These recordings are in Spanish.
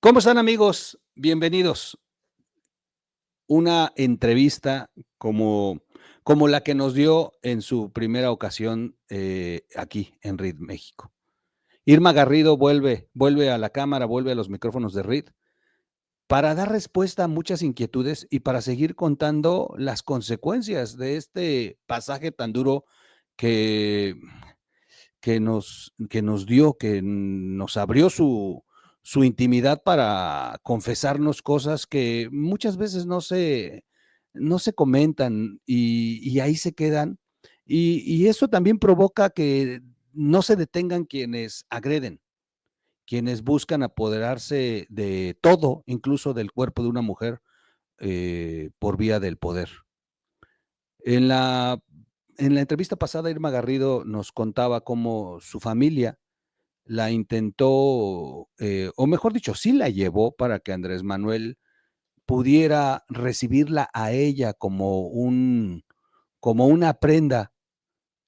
¿Cómo están, amigos? Bienvenidos. Una entrevista como la que nos dio en su primera ocasión, aquí en RID México. Irma Garrido vuelve a la cámara, vuelve a los micrófonos de RID para dar respuesta a muchas inquietudes y para seguir contando las consecuencias de este pasaje tan duro que que nos dio, que nos abrió su intimidad para confesarnos cosas que muchas veces no se comentan y ahí se quedan. Y eso también provoca que no se detengan quienes agreden, quienes buscan apoderarse de todo, incluso del cuerpo de una mujer, por vía del poder. En la en la entrevista pasada, Irma Garrido nos contaba cómo su familia la intentó, o mejor dicho, sí la llevó para que Andrés Manuel pudiera recibirla a ella como una prenda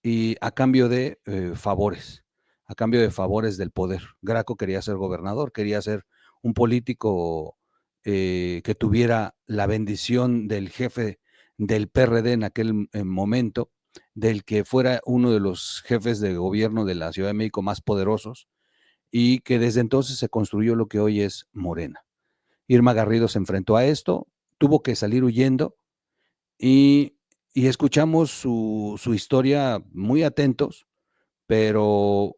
y a cambio de favores, a cambio de favores del poder. Graco quería ser gobernador, quería ser un político que tuviera la bendición del jefe del PRD en aquel momento, del que fuera uno de los jefes de gobierno de la Ciudad de México más poderosos y que desde entonces se construyó lo que hoy es Morena. Irma Garrido se enfrentó a esto, tuvo que salir huyendo y, y escuchamos su historia muy atentos, pero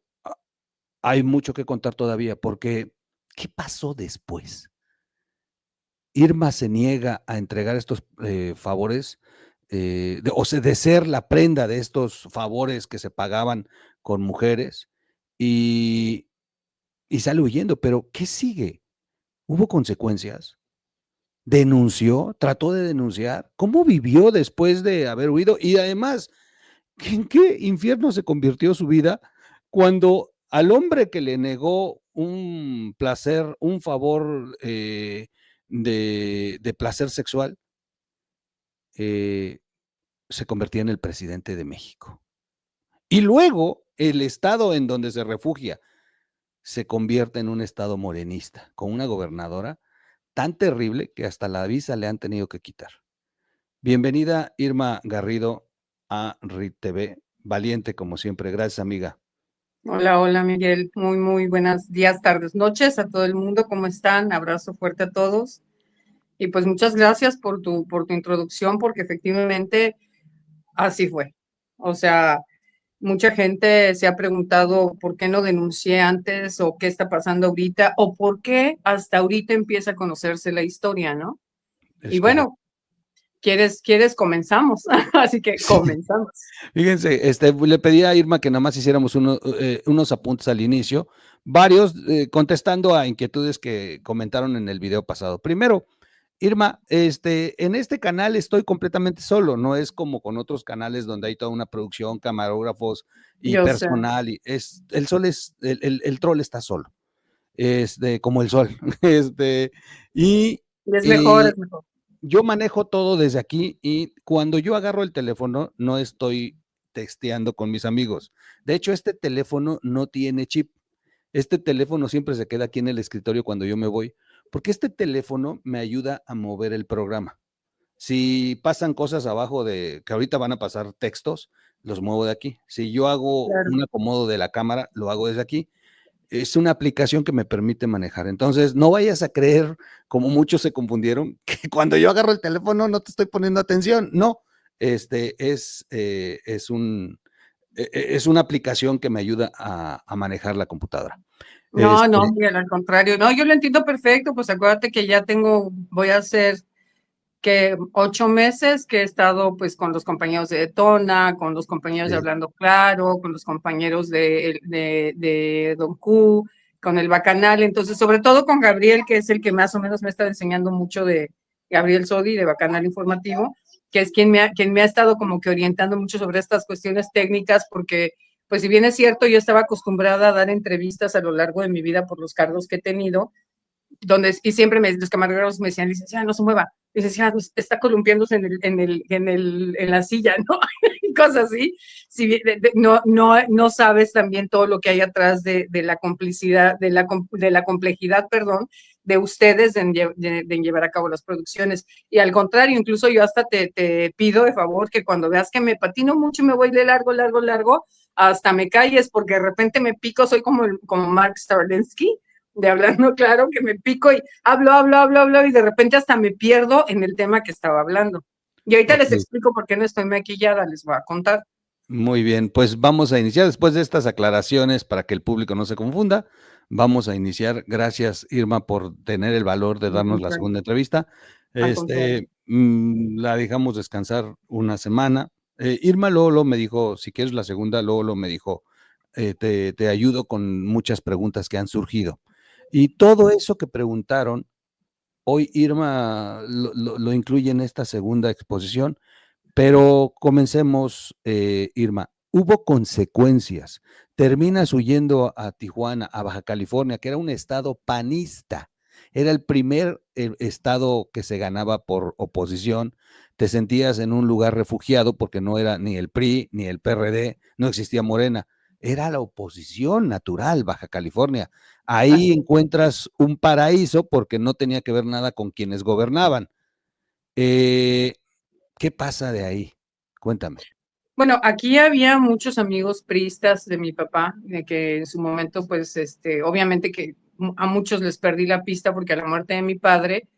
hay mucho que contar todavía, porque ¿qué pasó después? Irma se niega a entregar estos favores, o sea, de ser la prenda de estos favores que se pagaban con mujeres y, y sale huyendo, pero ¿qué sigue? ¿Hubo consecuencias? ¿Denunció? ¿Trató de denunciar? ¿Cómo vivió después de haber huido? Y además, ¿en qué infierno se convirtió su vida cuando al hombre que le negó un placer, un favor de placer sexual, eh, se convertía en el presidente de México? Y luego el estado en donde se refugia se convierte en un estado morenista, con una gobernadora tan terrible que hasta la visa le han tenido que quitar. Bienvenida, Irma Garrido, a RIT TV. Valiente como siempre. Gracias, amiga. Hola, hola Miguel, muy buenos días, tardes, noches a todo el mundo, ¿cómo están? Abrazo fuerte a todos y pues muchas gracias por tu introducción porque efectivamente así fue. O sea, mucha gente se ha preguntado por qué no denuncié antes o qué está pasando ahorita o por qué hasta ahorita empieza a conocerse la historia, ¿no? Y Es correcto. bueno, ¿quieres comenzamos? Así que Sí. comenzamos. Fíjense, le pedí a Irma que nada más hiciéramos unos apuntes al inicio, varios contestando a inquietudes que comentaron en el video pasado. Primero, Irma, en este canal estoy completamente solo, no es como con otros canales donde hay toda una producción, camarógrafos y Yo sé, personal. El troll está solo, como el sol. Y, y es mejor, y es mejor. yo manejo todo desde aquí y cuando yo agarro el teléfono no estoy texteando con mis amigos. De hecho, este teléfono no tiene chip. Este teléfono siempre se queda aquí en el escritorio cuando yo me voy, porque este teléfono me ayuda a mover el programa. Si pasan cosas abajo que ahorita van a pasar textos, los muevo de aquí. Si yo hago Claro. un acomodo de la cámara, lo hago desde aquí. Es una aplicación que me permite manejar. Entonces, no vayas a creer, como muchos se confundieron, que cuando yo agarro el teléfono no te estoy poniendo atención. No, es una aplicación que me ayuda a manejar la computadora. No, Miguel, al contrario. No, yo lo entiendo perfecto, pues acuérdate que ya voy a hacer que 8 meses que he estado pues con los compañeros de Detona, con los compañeros de Sí, Hablando Claro, con los compañeros de Don Q, con el Bacanal, entonces sobre todo con Gabriel, que es el que más o menos me está enseñando mucho de Gabriel Sodi, de Bacanal Informativo, que es quien me ha estado como que orientando mucho sobre estas cuestiones técnicas, porque pues si bien es cierto, yo estaba acostumbrada a dar entrevistas a lo largo de mi vida por los cargos que he tenido, y siempre los camareros me decían, licenciada, no se mueva, licenciada, está columpiándose en la silla, ¿no? cosas así, si no sabes también todo lo que hay atrás de la complicidad, de la complejidad, perdón, de ustedes en llevar a cabo las producciones. Y al contrario, incluso yo hasta te pido de favor que cuando veas que me patino mucho y me voy de largo, hasta me calles, porque de repente me pico, soy como Mark Starlensky, de hablando claro, que me pico y hablo, y de repente hasta me pierdo en el tema que estaba hablando. Y ahorita les Ok. explico por qué no estoy maquillada, les voy a contar. Muy bien, pues vamos a iniciar después de estas aclaraciones para que el público no se confunda. Vamos a iniciar. Gracias, Irma, por tener el valor de Al darnos la contrario, segunda entrevista. al contrario. La dejamos descansar una semana. Irma luego me dijo, si quieres la segunda, luego me dijo, te ayudo con muchas preguntas que han surgido. Y todo eso que preguntaron, hoy Irma lo incluye en esta segunda exposición. Pero comencemos, Irma. Hubo consecuencias. Terminas huyendo a Tijuana, a Baja California, que era un estado panista. Era el primer estado que se ganaba por oposición. Te sentías en un lugar refugiado porque no era ni el PRI ni el PRD, no existía Morena. Era la oposición natural, Baja California. Ahí Así. encuentras un paraíso porque no tenía que ver nada con quienes gobernaban. Eh, ¿Qué pasa de ahí? Cuéntame. Bueno, aquí había muchos amigos priistas de mi papá, de que en su momento, pues, obviamente que a muchos les perdí la pista porque a la muerte de mi padre,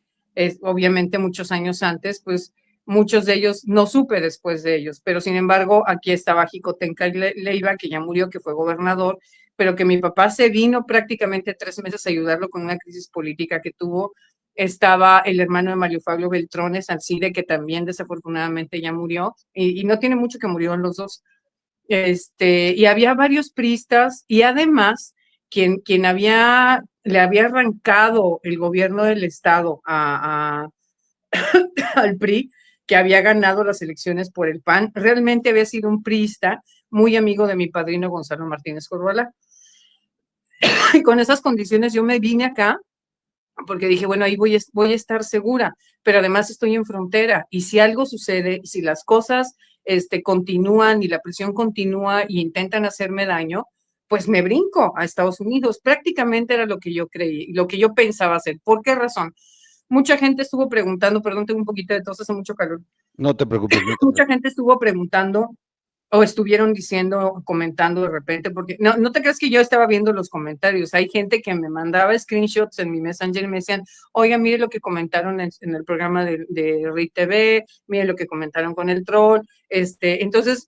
obviamente muchos años antes, pues, muchos de ellos, no supe después de ellos, pero sin embargo, aquí estaba Jicotenca Leiva, que ya murió, que fue gobernador, pero que mi papá se vino prácticamente 3 meses a ayudarlo con una crisis política que tuvo. Estaba el hermano de Mario Fabio Beltrones, Alcide, que también desafortunadamente ya murió, y no tiene mucho que murieron los dos. Y había varios priistas, y además, quien le había arrancado el gobierno del Estado al PRI, que había ganado las elecciones por el PAN, realmente había sido un priista muy amigo de mi padrino Gonzalo Martínez Corvalá. Y con esas condiciones yo me vine acá porque dije, bueno, ahí voy a estar segura, pero además estoy en frontera y si algo sucede, si las cosas continúan y la presión continúa y intentan hacerme daño, pues me brinco a Estados Unidos. Prácticamente era lo que yo creí, lo que yo pensaba hacer. ¿Por qué razón? Mucha gente estuvo preguntando, perdón, tengo un poquito de tos, hace mucho calor. No te preocupes, no te Mucha preocupes. gente estuvo preguntando o estuvieron diciendo, comentando de repente, porque no te creas que yo estaba viendo los comentarios. Hay gente que me mandaba screenshots en mi Messenger y me decían, oiga, mire lo que comentaron en el programa de RIT TV, mire lo que comentaron con el troll. Entonces,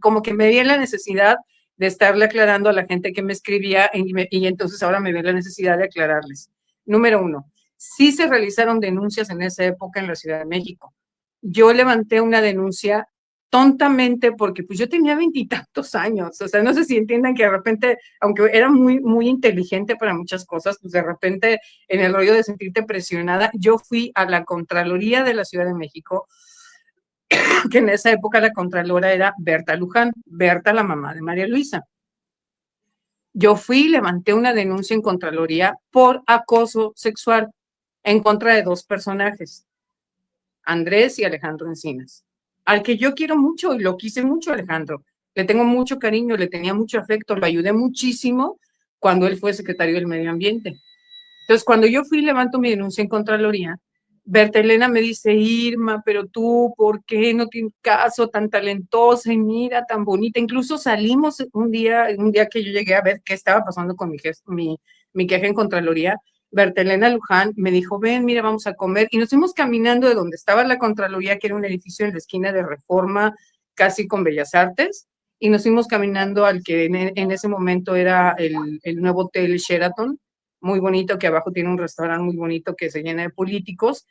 como que me vi en la necesidad de estarle aclarando a la gente que me escribía y entonces ahora me vi en la necesidad de aclararles. Número uno, sí se realizaron denuncias en esa época en la Ciudad de México. Yo levanté una denuncia tontamente porque pues yo tenía 20 y tantos años, o sea, no sé si entiendan que de repente, aunque era muy inteligente para muchas cosas, pues de repente en el rollo de sentirte presionada, yo fui a la Contraloría de la Ciudad de México, que en esa época la Contralora era Berta Luján, Berta la mamá de María Luisa. Yo fui y levanté una denuncia en Contraloría por acoso sexual en contra de 2 personajes, Andrés y Alejandro Encinas, al que yo quiero mucho y lo quise mucho, Alejandro. Le tengo mucho cariño, le tenía mucho afecto, lo ayudé muchísimo cuando él fue secretario del Medio Ambiente. Entonces, cuando yo fui y levanto mi denuncia en Contraloría, Berta Elena me dice, Irma, pero tú, ¿por qué no tienes caso tan talentosa y mira, tan bonita? Incluso salimos un día que yo llegué a ver qué estaba pasando con mi queja en Contraloría. Berta Elena Luján me dijo, ven, mira, vamos a comer. Y nos fuimos caminando de donde estaba la Contraloría, que era un edificio en la esquina de Reforma, casi con Bellas Artes, y nos fuimos caminando al que en ese momento era el nuevo Hotel Sheraton, muy bonito, que abajo tiene un restaurante muy bonito que se llena de políticos.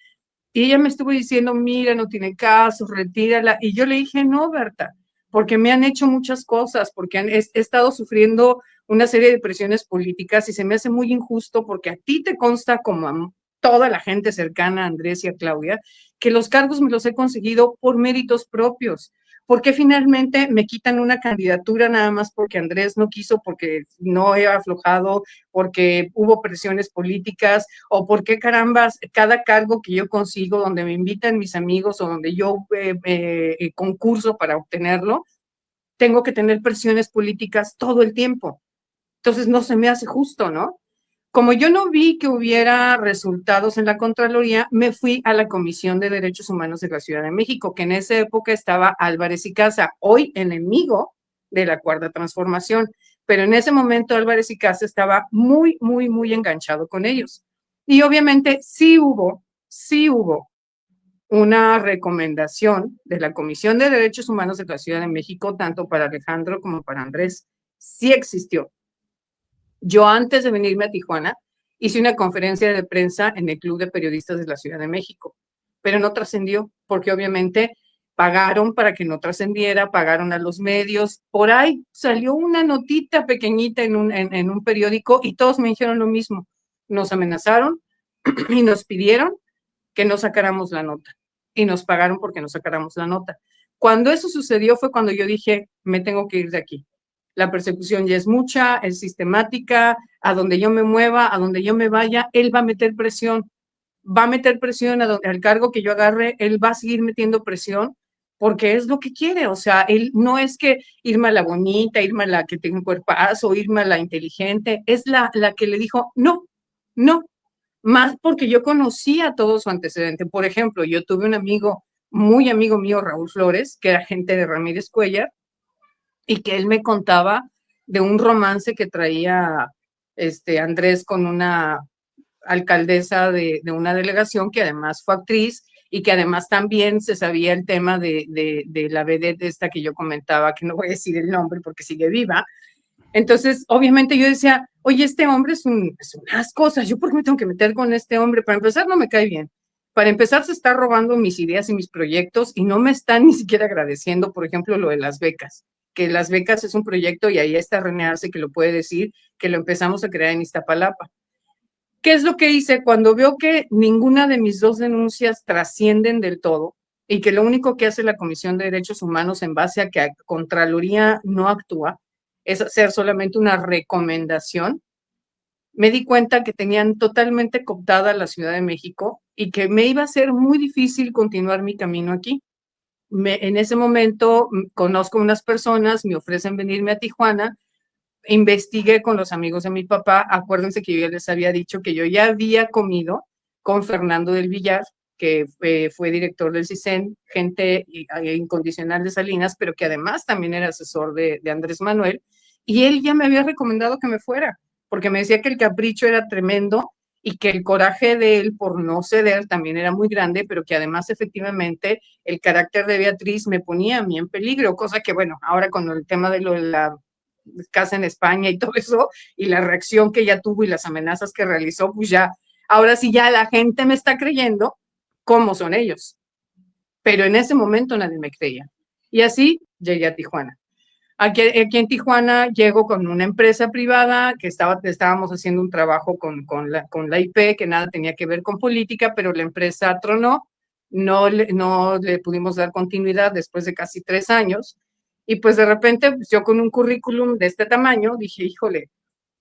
Y ella me estuvo diciendo, mira, no tiene caso, retírala. Y yo le dije, no, Berta, porque me han hecho muchas cosas, porque he estado sufriendo una serie de presiones políticas y se me hace muy injusto porque a ti te consta, como a toda la gente cercana a Andrés y a Claudia, que los cargos me los he conseguido por méritos propios. ¿Por qué finalmente me quitan una candidatura nada más porque Andrés no quiso, porque no he aflojado, porque hubo presiones políticas, o por qué carambas cada cargo que yo consigo, donde me invitan mis amigos o donde yo concurso para obtenerlo, tengo que tener presiones políticas todo el tiempo? Entonces no se me hace justo, ¿no? Como yo no vi que hubiera resultados en la Contraloría, me fui a la Comisión de Derechos Humanos de la Ciudad de México, que en esa época estaba Álvarez y Casa, hoy enemigo de la Cuarta Transformación, pero en ese momento Álvarez y Casa estaba muy, muy, muy enganchado con ellos. Y obviamente sí hubo una recomendación de la Comisión de Derechos Humanos de la Ciudad de México, tanto para Alejandro como para Andrés. Sí existió. Yo antes de venirme a Tijuana hice una conferencia de prensa en el Club de Periodistas de la Ciudad de México, pero no trascendió porque obviamente pagaron para que no trascendiera, pagaron a los medios. Por ahí salió una notita pequeñita en un periódico y todos me dijeron lo mismo. Nos amenazaron y nos pidieron que no sacáramos la nota y nos pagaron porque no sacáramos la nota. Cuando eso sucedió fue cuando yo dije, me tengo que ir de aquí. La persecución ya es mucha, es sistemática, a donde yo me mueva, a donde yo me vaya, él va a meter presión al cargo que yo agarre, él va a seguir metiendo presión porque es lo que quiere, o sea, él no es que Irma la bonita, Irma la que tiene un cuerpazo, Irma la inteligente, es la que le dijo, no, no, más porque yo conocía todo su antecedente. Por ejemplo, yo tuve un amigo, muy amigo mío, Raúl Flores, que era agente de Ramírez Cuellar, y que él me contaba de un romance que traía Andrés con una alcaldesa de una delegación que además fue actriz y que además también se sabía el tema de la vedette esta que yo comentaba, que no voy a decir el nombre porque sigue viva. Entonces, obviamente yo decía, oye, este hombre es unas cosas, ¿yo por qué me tengo que meter con este hombre? Para empezar, no me cae bien. Para empezar, se está robando mis ideas y mis proyectos y no me están ni siquiera agradeciendo, por ejemplo, lo de las becas, que las becas es un proyecto y ahí está René Arce que lo puede decir, que lo empezamos a crear en Iztapalapa. ¿Qué es lo que hice? Cuando veo que ninguna de mis dos denuncias trascienden del todo y que lo único que hace la Comisión de Derechos Humanos en base a que a Contraloría no actúa es hacer solamente una recomendación, me di cuenta que tenían totalmente cooptada la Ciudad de México y que me iba a ser muy difícil continuar mi camino aquí. En ese momento conozco unas personas, me ofrecen venirme a Tijuana, investigué con los amigos de mi papá. Acuérdense que yo ya les había dicho que yo ya había comido con Fernando del Villar, que fue director del CISEN, gente incondicional de Salinas, pero que además también era asesor de Andrés Manuel, y él ya me había recomendado que me fuera, porque me decía que el capricho era tremendo y que el coraje de él por no ceder también era muy grande, pero que además efectivamente el carácter de Beatriz me ponía a mí en peligro, cosa que bueno, ahora con el tema de la casa en España y todo eso, y la reacción que ella tuvo y las amenazas que realizó, pues ya, ahora sí ya la gente me está creyendo cómo son ellos. Pero en ese momento nadie me creía. Y así llegué a Tijuana. Aquí en Tijuana llego con una empresa privada que estábamos haciendo un trabajo con la IP que nada tenía que ver con política, pero la empresa tronó, no le pudimos dar continuidad después de casi 3 años. Y pues de repente pues yo con un currículum de este tamaño dije, híjole,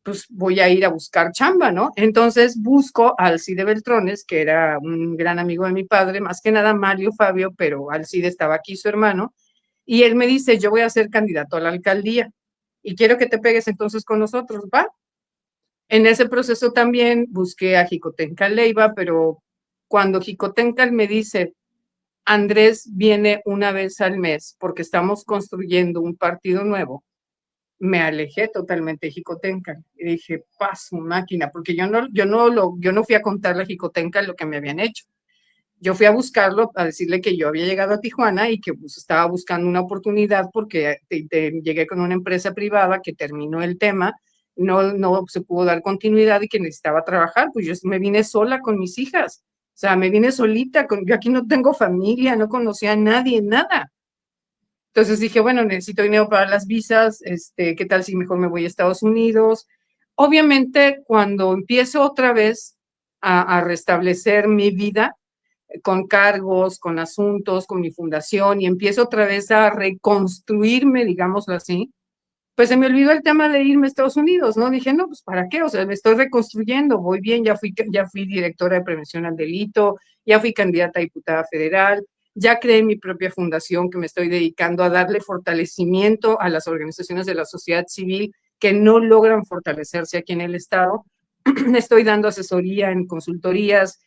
pues voy a ir a buscar chamba, ¿no? Entonces busco a Alcide Beltrones, que era un gran amigo de mi padre, más que nada Mario Fabio, pero Alcide estaba aquí, su hermano, y él me dice, yo voy a ser candidato a la alcaldía y quiero que te pegues entonces con nosotros, ¿va? En ese proceso también busqué a Jicotencal Leiva, pero cuando Jicotencal me dice, Andrés viene una vez al mes porque estamos construyendo un partido nuevo, me alejé totalmente de Jicotencal y dije, paz, máquina, porque yo no fui a contarle a Jicotencal lo que me habían hecho. Yo fui a buscarlo, a decirle que yo había llegado a Tijuana y que pues, estaba buscando una oportunidad porque llegué con una empresa privada que terminó el tema, no se pudo dar continuidad y que necesitaba trabajar, pues yo me vine sola con mis hijas, o sea, me vine solita, yo aquí no tengo familia, no conocía a nadie, nada. Entonces dije, bueno, necesito dinero para las visas, ¿qué tal si mejor me voy a Estados Unidos? Obviamente, cuando empiezo otra vez a restablecer mi vida, con cargos, con asuntos, con mi fundación y empiezo otra vez a reconstruirme, digámoslo así, pues se me olvidó el tema de irme a Estados Unidos, ¿no? Dije, no, pues ¿para qué? O sea, me estoy reconstruyendo, voy bien, ya fui directora de prevención al delito, ya fui candidata a diputada federal, ya creé mi propia fundación que me estoy dedicando a darle fortalecimiento a las organizaciones de la sociedad civil que no logran fortalecerse aquí en el Estado. Estoy dando asesoría en consultorías,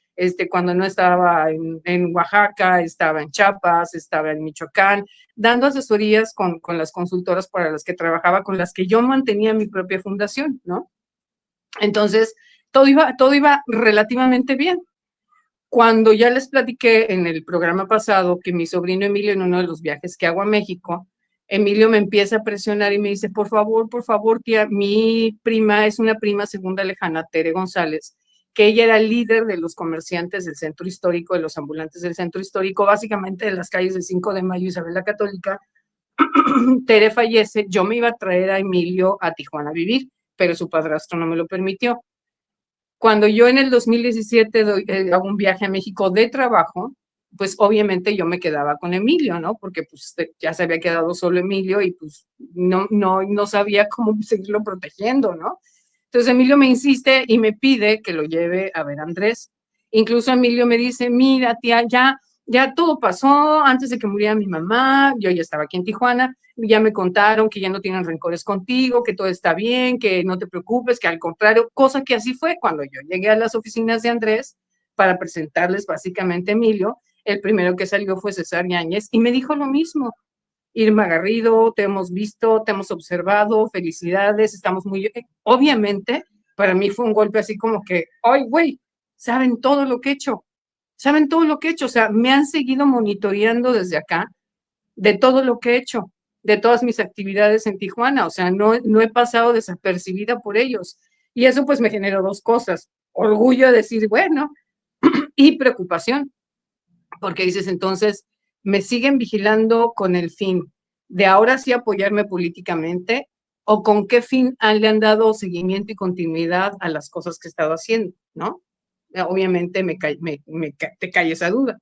cuando no estaba en Oaxaca, estaba en Chiapas, estaba en Michoacán, dando asesorías con las consultoras para las que trabajaba, con las que yo mantenía mi propia fundación, ¿no? Entonces, todo iba relativamente bien. Cuando ya les platiqué en el programa pasado que mi sobrino Emilio, en uno de los viajes que hago a México, Emilio me empieza a presionar y me dice, por favor, tía, mi prima es una prima segunda lejana, Tere González, que ella era líder de los comerciantes del centro histórico, de los ambulantes del centro histórico, básicamente de las calles de 5 de Mayo, Isabel la Católica. Tere fallece, yo me iba a traer a Emilio a Tijuana a vivir, pero su padrastro no me lo permitió. Cuando yo en el 2017 hago un viaje a México de trabajo, pues obviamente yo me quedaba con Emilio, ¿no? Porque pues ya se había quedado solo Emilio y pues no sabía cómo seguirlo protegiendo, ¿no? Entonces Emilio me insiste y me pide que lo lleve a ver a Andrés. Incluso Emilio me dice, mira, tía, ya todo pasó antes de que muriera mi mamá, yo ya estaba aquí en Tijuana, ya me contaron que ya no tienen rencores contigo, que todo está bien, que no te preocupes, que al contrario, cosa que así fue cuando yo llegué a las oficinas de Andrés para presentarles básicamente a Emilio, el primero que salió fue César Yáñez y me dijo lo mismo. Irma Garrido, te hemos visto, te hemos observado, felicidades, estamos muy... Obviamente, para mí fue un golpe así como que, ay, güey, saben todo lo que he hecho, saben todo lo que he hecho, o sea, me han seguido monitoreando desde acá de todo lo que he hecho, de todas mis actividades en Tijuana, o sea, no he pasado desapercibida por ellos. Y eso pues me generó dos cosas, orgullo de decir, bueno, y preocupación, porque dices entonces, me siguen vigilando con el fin de ahora sí apoyarme políticamente o con qué fin le han dado seguimiento y continuidad a las cosas que he estado haciendo, ¿no? Obviamente te cae esa duda.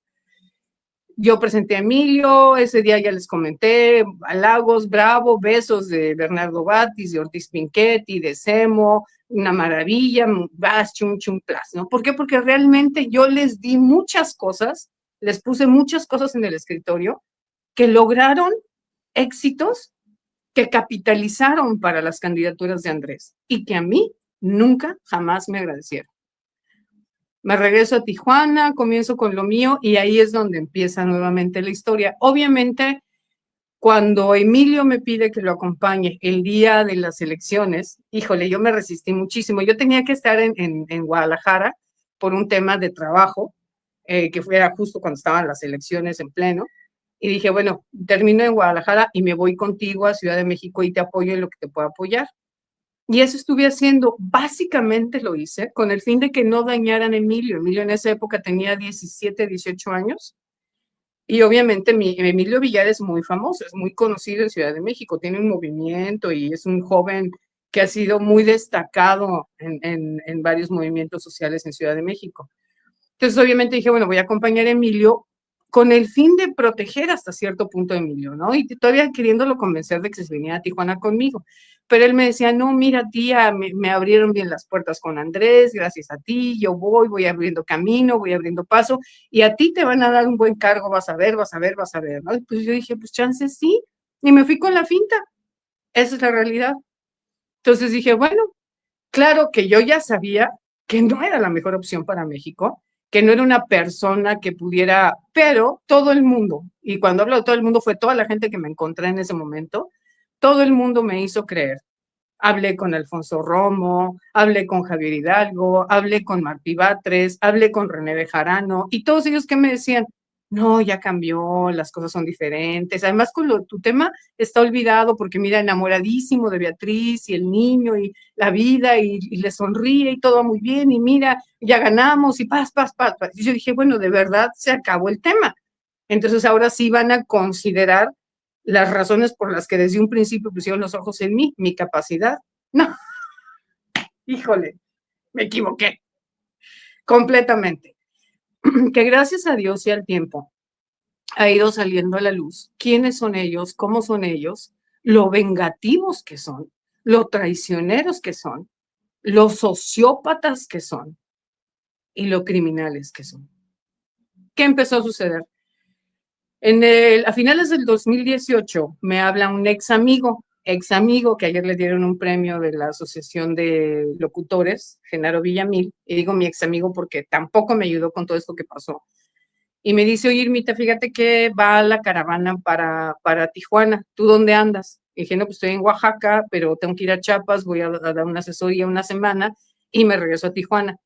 Yo presenté a Emilio, ese día ya les comenté, halagos, bravo, besos de Bernardo Batis, de Ortiz Pinchetti, de Semo, una maravilla, vas, chum, chum, plas, ¿no? ¿Por qué? Porque realmente yo les di muchas cosas, les puse muchas cosas en el escritorio que lograron éxitos que capitalizaron para las candidaturas de Andrés y que a mí nunca, jamás me agradecieron. Me regreso a Tijuana, comienzo con lo mío y ahí es donde empieza nuevamente la historia. Obviamente, cuando Emilio me pide que lo acompañe el día de las elecciones, híjole, yo me resistí muchísimo. Yo tenía que estar en Guadalajara por un tema de trabajo, que era justo cuando estaban las elecciones en pleno. Y dije, bueno, termino en Guadalajara y me voy contigo a Ciudad de México y te apoyo en lo que te pueda apoyar. Y eso estuve haciendo, básicamente lo hice con el fin de que no dañaran a Emilio. Emilio en esa época tenía 17, 18 años. Y obviamente Emilio Villar es muy famoso, es muy conocido en Ciudad de México, tiene un movimiento y es un joven que ha sido muy destacado en varios movimientos sociales en Ciudad de México. Entonces, obviamente dije, bueno, voy a acompañar a Emilio con el fin de proteger hasta cierto punto a Emilio, ¿no? Y todavía queriéndolo convencer de que se viniera a Tijuana conmigo. Pero él me decía, no, mira, tía, me abrieron bien las puertas con Andrés, gracias a ti, yo voy abriendo camino, voy abriendo paso, y a ti te van a dar un buen cargo, vas a ver, ¿no? Y pues yo dije, pues chance sí, y me fui con la finta. Esa es la realidad. Entonces dije, bueno, claro que yo ya sabía que no era la mejor opción para México, que no era una persona que pudiera, pero todo el mundo, y cuando hablo de todo el mundo fue toda la gente que me encontré en ese momento, todo el mundo me hizo creer. Hablé con Alfonso Romo, hablé con Javier Hidalgo, hablé con Martí Batres, hablé con René Bejarano, y todos ellos que me decían, no, ya cambió, las cosas son diferentes. Además, tu tema está olvidado porque mira, enamoradísimo de Beatriz y el niño y la vida y le sonríe y todo va muy bien y mira, ya ganamos y paz. Y yo dije, bueno, de verdad se acabó el tema. Entonces ahora sí van a considerar las razones por las que desde un principio pusieron los ojos en mí, mi capacidad. No, híjole, me equivoqué completamente. que gracias a Dios y al tiempo ha ido saliendo a la luz quiénes son ellos, cómo son ellos, lo vengativos que son, lo traicioneros que son, los sociópatas que son y lo criminales que son. ¿Qué empezó a suceder? A finales del 2018 me habla un ex amigo que ayer le dieron un premio de la Asociación de Locutores, Genaro Villamil, y digo mi ex amigo porque tampoco me ayudó con todo esto que pasó. Y me dice, oye, Irmita, fíjate que va la caravana para Tijuana, ¿tú dónde andas? Y dije, no, pues estoy en Oaxaca, pero tengo que ir a Chiapas, voy a dar una asesoría una semana y me regreso a Tijuana.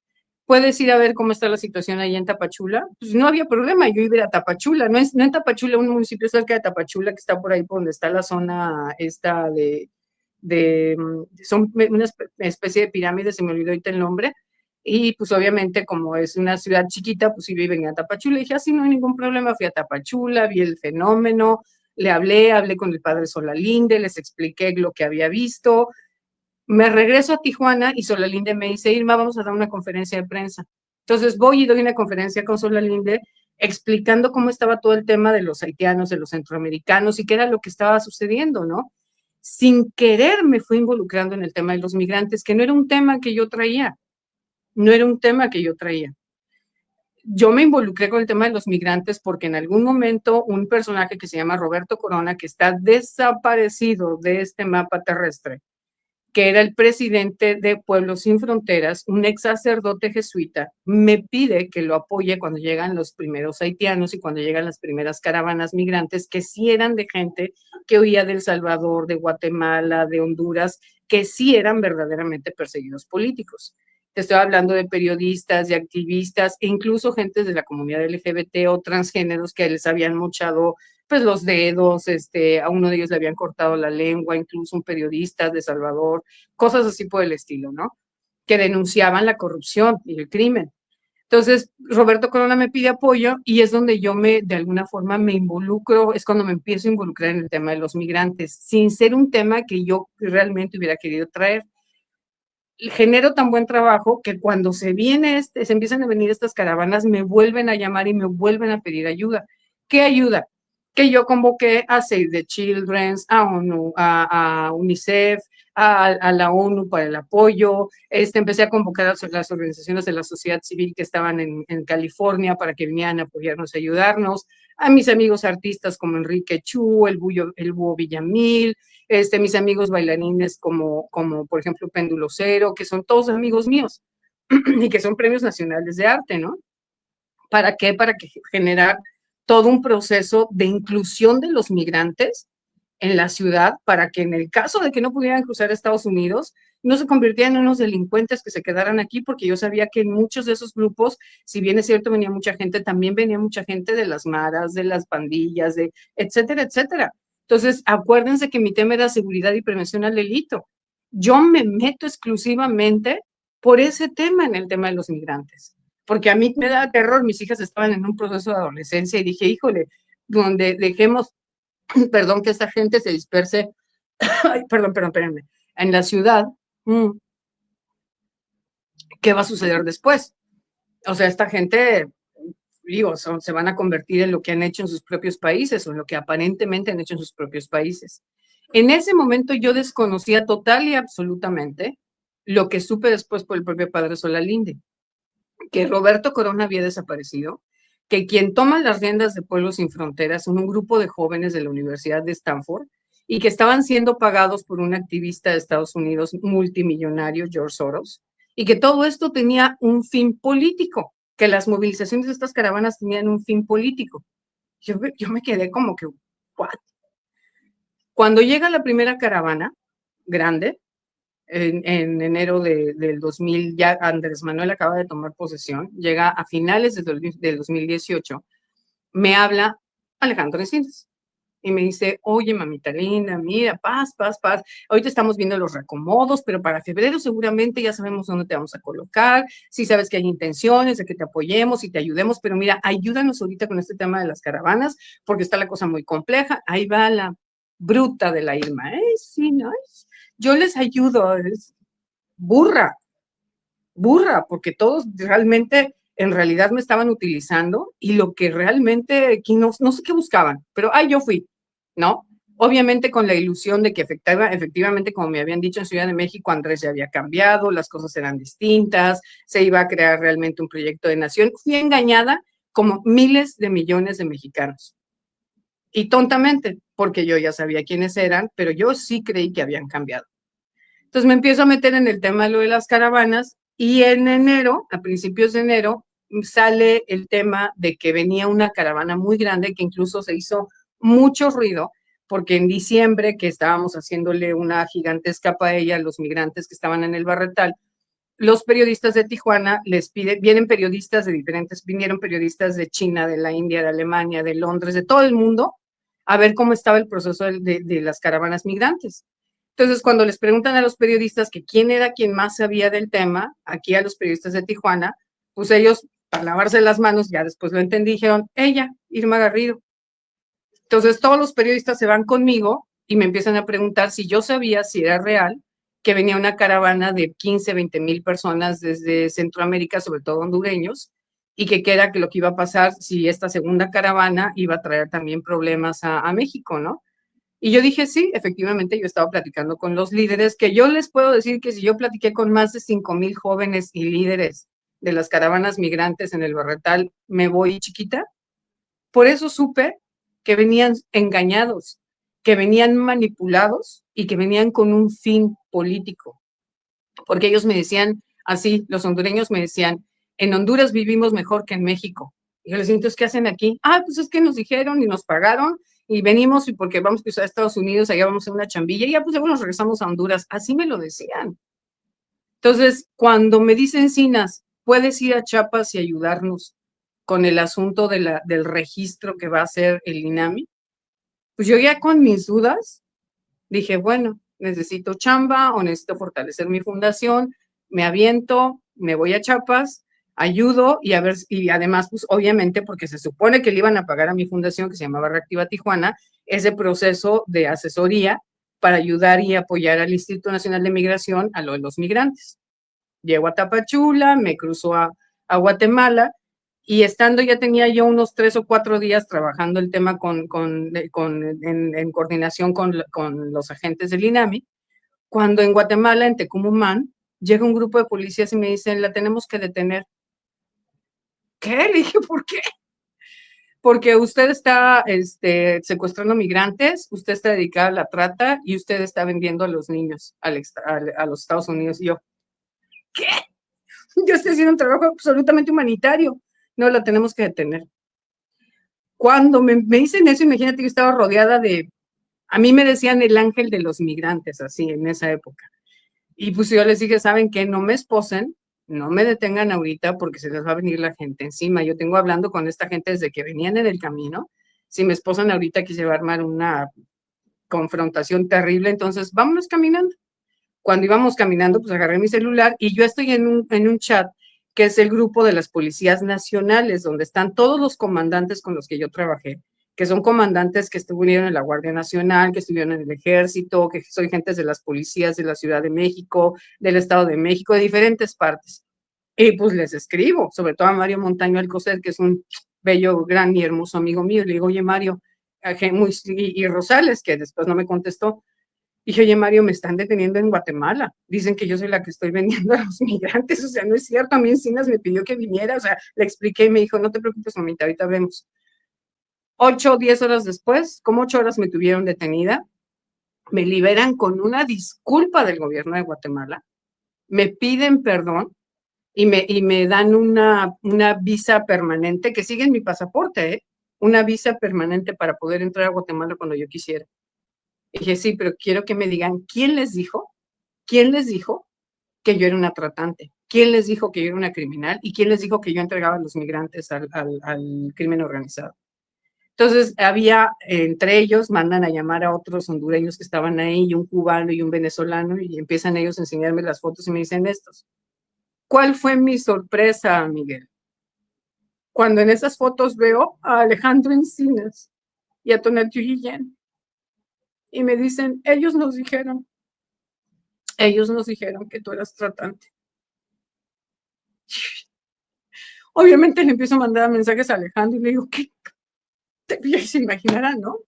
¿Puedes ir a ver cómo está la situación ahí en Tapachula? Pues no había problema, yo iba a ir a Tapachula, no en Tapachula, un municipio cerca de Tapachula que está por ahí por donde está la zona esta son una especie de pirámides, se me olvidó ahorita el nombre, y pues obviamente como es una ciudad chiquita, pues iba y venía a Tapachula, y dije, así no hay ningún problema, fui a Tapachula, vi el fenómeno, le hablé con el padre Solalinde, les expliqué lo que había visto, me regreso a Tijuana y Solalinde me dice, Irma, vamos a dar una conferencia de prensa. Entonces voy y doy una conferencia con Solalinde explicando cómo estaba todo el tema de los haitianos, de los centroamericanos y qué era lo que estaba sucediendo, ¿no? Sin querer me fui involucrando en el tema de los migrantes, que no era un tema que yo traía, no era un tema que yo traía. Yo me involucré con el tema de los migrantes porque en algún momento un personaje que se llama Roberto Corona, que está desaparecido de este mapa terrestre, que era el presidente de Pueblos Sin Fronteras, un ex sacerdote jesuita, me pide que lo apoye cuando llegan los primeros haitianos y cuando llegan las primeras caravanas migrantes, que sí eran de gente que huía de El Salvador, de Guatemala, de Honduras, que sí eran verdaderamente perseguidos políticos. Te estoy hablando de periodistas, de activistas, e incluso gente de la comunidad LGBT o transgéneros que les habían mochado pues los dedos, a uno de ellos le habían cortado la lengua, incluso un periodista de Salvador, cosas así por el estilo, ¿no? Que denunciaban la corrupción y el crimen. Entonces, Roberto Corona me pide apoyo y es donde yo de alguna forma me involucro, es cuando me empiezo a involucrar en el tema de los migrantes, sin ser un tema que yo realmente hubiera querido traer. Genero tan buen trabajo que cuando se empiezan a venir estas caravanas, me vuelven a llamar y me vuelven a pedir ayuda. ¿Qué ayuda? Que yo convoqué a Save the Children, a ONU, a UNICEF, a la ONU para el apoyo. Empecé a convocar a las organizaciones de la sociedad civil que estaban en California para que vinieran a apoyarnos, a ayudarnos. A mis amigos artistas como Enrique Chu, el Búho Villamil, mis amigos bailarines como por ejemplo Péndulo Cero, que son todos amigos míos y que son premios nacionales de arte, ¿no? ¿Para qué? Para generar todo un proceso de inclusión de los migrantes en la ciudad para que en el caso de que no pudieran cruzar a Estados Unidos, no se convirtieran en unos delincuentes que se quedaran aquí, porque yo sabía que en muchos de esos grupos, si bien es cierto venía mucha gente, también venía mucha gente de las maras, de las pandillas, de etcétera, etcétera. Entonces, acuérdense que mi tema era seguridad y prevención al delito. Yo me meto exclusivamente por ese tema en el tema de los migrantes, porque a mí me da terror, mis hijas estaban en un proceso de adolescencia y dije, híjole, donde dejemos perdón, que esta gente se disperse, ay, perdón, espérenme, en la ciudad, ¿qué va a suceder después? O sea, esta gente, digo, se van a convertir en lo que han hecho en sus propios países o en lo que aparentemente han hecho en sus propios países. En ese momento yo desconocía total y absolutamente lo que supe después por el propio padre Solalinde, que Roberto Corona había desaparecido, que quien toma las riendas de Pueblos Sin Fronteras son un grupo de jóvenes de la Universidad de Stanford y que estaban siendo pagados por un activista de Estados Unidos multimillonario, George Soros, y que todo esto tenía un fin político, que las movilizaciones de estas caravanas tenían un fin político. Yo me quedé como que, ¿what? Cuando llega la primera caravana grande, en enero del 2000, ya Andrés Manuel acaba de tomar posesión, llega a finales del 2018, me habla Alejandro Encinas y me dice, oye, mamita linda, mira, paz, ahorita estamos viendo los reacomodos, pero para febrero seguramente ya sabemos dónde te vamos a colocar, si sabes que hay intenciones de que te apoyemos y te ayudemos, pero mira, ayúdanos ahorita con este tema de las caravanas, porque está la cosa muy compleja, ahí va la bruta de la Irma, sí, no, yo les ayudo, es burra, porque todos realmente en realidad me estaban utilizando y lo que realmente, no sé qué buscaban, pero yo fui, ¿no? Obviamente con la ilusión de que efectivamente, como me habían dicho en Ciudad de México, Andrés ya había cambiado, las cosas eran distintas, se iba a crear realmente un proyecto de nación. Fui engañada como miles de millones de mexicanos. Y tontamente, porque yo ya sabía quiénes eran, pero yo sí creí que habían cambiado. Entonces me empiezo a meter en el tema de lo de las caravanas y en enero, a principios de enero, sale el tema de que venía una caravana muy grande que incluso se hizo mucho ruido porque en diciembre, que estábamos haciéndole una gigantesca paella a los migrantes que estaban en el Barretal, los periodistas de Tijuana les piden, vienen periodistas de vinieron periodistas de China, de la India, de Alemania, de Londres, de todo el mundo, a ver cómo estaba el proceso de las caravanas migrantes. Entonces, cuando les preguntan a los periodistas que quién era quien más sabía del tema, aquí a los periodistas de Tijuana, pues ellos, para lavarse las manos, ya después lo entendí, dijeron, ella, Irma Garrido. Entonces, todos los periodistas se van conmigo y me empiezan a preguntar si yo sabía si era real que venía una caravana de 15, 20 mil personas desde Centroamérica, sobre todo hondureños, y que era que lo que iba a pasar si esta segunda caravana iba a traer también problemas a México, ¿no? Y yo dije, sí, efectivamente, yo estaba platicando con los líderes, que yo les puedo decir que si yo platiqué con más de 5,000 jóvenes y líderes de las caravanas migrantes en el Barretal, me voy chiquita. Por eso supe que venían engañados, que venían manipulados y que venían con un fin político. Porque ellos me decían así, los hondureños me decían, en Honduras vivimos mejor que en México. Y yo les dije, entonces, ¿qué hacen aquí? Pues es que nos dijeron y nos pagaron y venimos y porque vamos a Estados Unidos, allá vamos a una chambilla y ya pues luego nos regresamos a Honduras. Así me lo decían. Entonces, cuando me dicen, Cinas, puedes ir a Chiapas y ayudarnos con el asunto del registro que va a hacer el INAMI, pues yo ya con mis dudas dije, bueno, necesito chamba o necesito fortalecer mi fundación, me aviento, me voy a Chiapas, ayudo y a ver, y además, pues obviamente, porque se supone que le iban a pagar a mi fundación que se llamaba Reactiva Tijuana, ese proceso de asesoría para ayudar y apoyar al Instituto Nacional de Migración a lo de los migrantes. Llego a Tapachula, me cruzo a Guatemala y estando ya tenía yo unos 3 o 4 días trabajando el tema en coordinación con los agentes del INAMI, cuando en Guatemala, en Tecumumán, llega un grupo de policías y me dicen, la tenemos que detener. ¿Qué? Le dije, ¿por qué? Porque usted está secuestrando migrantes, usted está dedicada a la trata y usted está vendiendo a los niños a los Estados Unidos. Y yo, ¿qué? Yo estoy haciendo un trabajo absolutamente humanitario. No, la tenemos que detener. Cuando me dicen eso, imagínate que estaba rodeada a mí me decían el ángel de los migrantes, así, en esa época. Y pues yo les dije, ¿saben qué? No me esposen, no me detengan ahorita porque se les va a venir la gente encima. Yo tengo hablando con esta gente desde que venían en el camino. Si me esposan ahorita, aquí se va a armar una confrontación terrible, entonces vámonos caminando. Cuando íbamos caminando, pues agarré mi celular y yo estoy en un chat que es el grupo de las policías nacionales, donde están todos los comandantes con los que yo trabajé, que son comandantes que estuvieron en la Guardia Nacional, que estuvieron en el Ejército, que soy gentes de las policías de la Ciudad de México, del Estado de México, de diferentes partes. Y pues les escribo, sobre todo a Mario Montaño Alcocer, que es un bello, gran y hermoso amigo mío. Le digo, oye, Mario, y Rosales, que después no me contestó, dije, oye, Mario, me están deteniendo en Guatemala. Dicen que yo soy la que estoy vendiendo a los migrantes. O sea, no es cierto. A mí Encinas me pidió que viniera. O sea, le expliqué y me dijo, no te preocupes, mamita, ahorita vemos. 8 o 10 horas después, como 8 horas me tuvieron detenida, me liberan con una disculpa del gobierno de Guatemala, me piden perdón y me dan una visa permanente que sigue en mi pasaporte, ¿eh? Una visa permanente para poder entrar a Guatemala cuando yo quisiera. Y dije, sí, pero quiero que me digan, ¿quién les dijo? ¿Quién les dijo que yo era una tratante? ¿Quién les dijo que yo era una criminal? ¿Y quién les dijo que yo entregaba a los migrantes al crimen organizado? Entonces, había, entre ellos, mandan a llamar a otros hondureños que estaban ahí, y un cubano y un venezolano, y empiezan ellos a enseñarme las fotos y me dicen estos. ¿Cuál fue mi sorpresa, Miguel? Cuando en esas fotos veo a Alejandro Encinas y a Tonatiuh Guillén, y me dicen, ellos nos dijeron que tú eras tratante. Obviamente le empiezo a mandar mensajes a Alejandro y le digo, ¿qué? Se imaginarán, ¿no?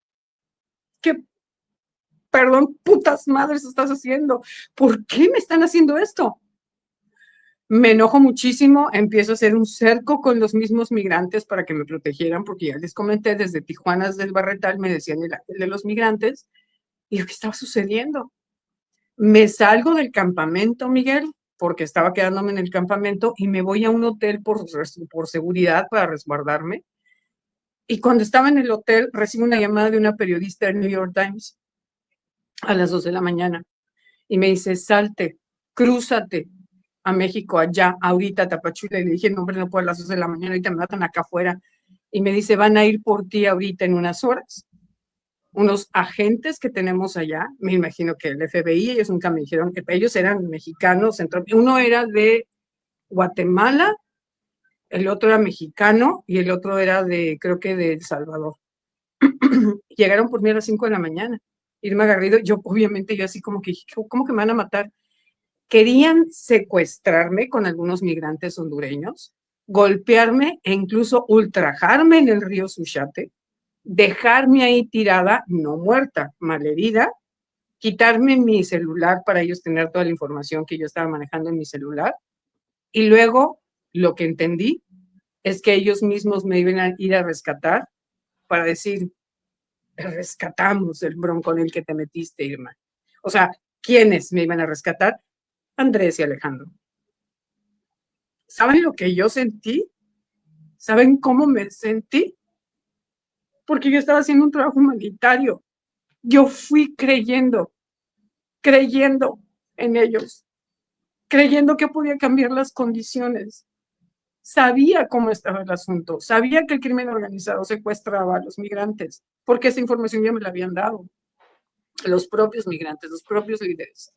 ¿Qué, perdón, putas madres estás haciendo? ¿Por qué me están haciendo esto? Me enojo muchísimo, empiezo a hacer un cerco con los mismos migrantes para que me protegieran, porque ya les comenté, desde Tijuana, desde el Barretal, me decían el ángel de los migrantes, y yo, ¿qué estaba sucediendo? Me salgo del campamento, Miguel, porque estaba quedándome en el campamento, y me voy a un hotel por seguridad para resguardarme, y cuando estaba en el hotel, recibo una llamada de una periodista del New York Times a las 2 de la mañana, y me dice, salte, crúzate a México, allá, ahorita, a Tapachula. Y le dije, no, hombre, no puedo a las 2 de la mañana, ahorita me matan acá afuera. Y me dice, van a ir por ti ahorita en unas horas. Unos agentes que tenemos allá, me imagino que el FBI, ellos nunca me dijeron, ellos eran mexicanos, uno era de Guatemala, el otro era mexicano y el otro era de, creo que de El Salvador. Llegaron por mí a las 5 de la mañana. Irma Garrido, yo obviamente yo así como que, ¿cómo que me van a matar? Querían secuestrarme con algunos migrantes hondureños, golpearme e incluso ultrajarme en el río Suchate, dejarme ahí tirada, no muerta, malherida, quitarme mi celular para ellos tener toda la información que yo estaba manejando en mi celular. Y luego lo que entendí es que ellos mismos me iban a ir a rescatar para decir, rescatamos el bronco en el que te metiste, Irma. O sea, ¿quiénes me iban a rescatar? Andrés y Alejandro. ¿Saben lo que yo sentí? ¿Saben cómo me sentí? Porque yo estaba haciendo un trabajo humanitario. Yo fui creyendo en ellos, creyendo que podía cambiar las condiciones. Sabía cómo estaba el asunto, sabía que el crimen organizado secuestraba a los migrantes, porque esa información ya me la habían dado los propios migrantes, los propios líderes.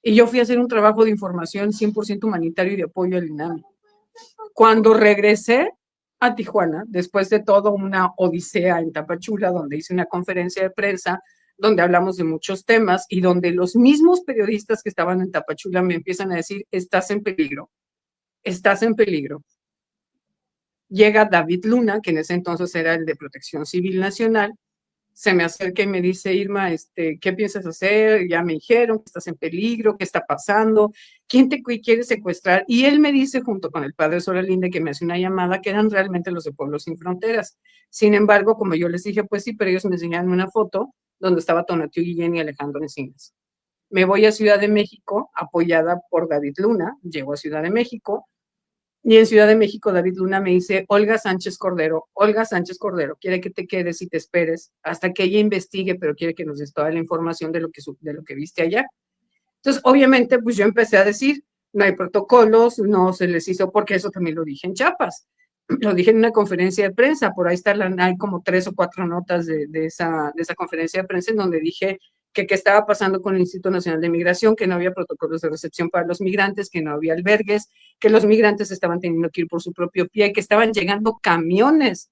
Y yo fui a hacer un trabajo de información 100% humanitario y de apoyo al INAMI. Cuando regresé a Tijuana, después de toda una odisea en Tapachula, donde hice una conferencia de prensa, donde hablamos de muchos temas y donde los mismos periodistas que estaban en Tapachula me empiezan a decir, estás en peligro, estás en peligro. Llega David Luna, que en ese entonces era el de Protección Civil Nacional, se me acerca y me dice, Irma, ¿qué piensas hacer? Ya me dijeron que estás en peligro, ¿qué está pasando? ¿Quién te quiere secuestrar? Y él me dice, junto con el padre Solalinde, que me hace una llamada, que eran realmente los de Pueblos Sin Fronteras. Sin embargo, como yo les dije, pues sí, pero ellos me enseñaron una foto donde estaba Tonatiuh Guillén y Alejandro Encinas. Me voy a Ciudad de México, apoyada por David Luna, llego a Ciudad de México, y en Ciudad de México, David Luna me dice, Olga Sánchez Cordero, quiere que te quedes y te esperes hasta que ella investigue, pero quiere que nos des toda la información de lo que viste allá. Entonces, obviamente, pues yo empecé a decir, no hay protocolos, no se les hizo, porque eso también lo dije en Chiapas. Lo dije en una conferencia de prensa, por ahí hay como 3 o 4 notas de esa conferencia de prensa en donde dije que qué estaba pasando con el Instituto Nacional de Migración, que no había protocolos de recepción para los migrantes, que no había albergues, que los migrantes estaban teniendo que ir por su propio pie, que estaban llegando camiones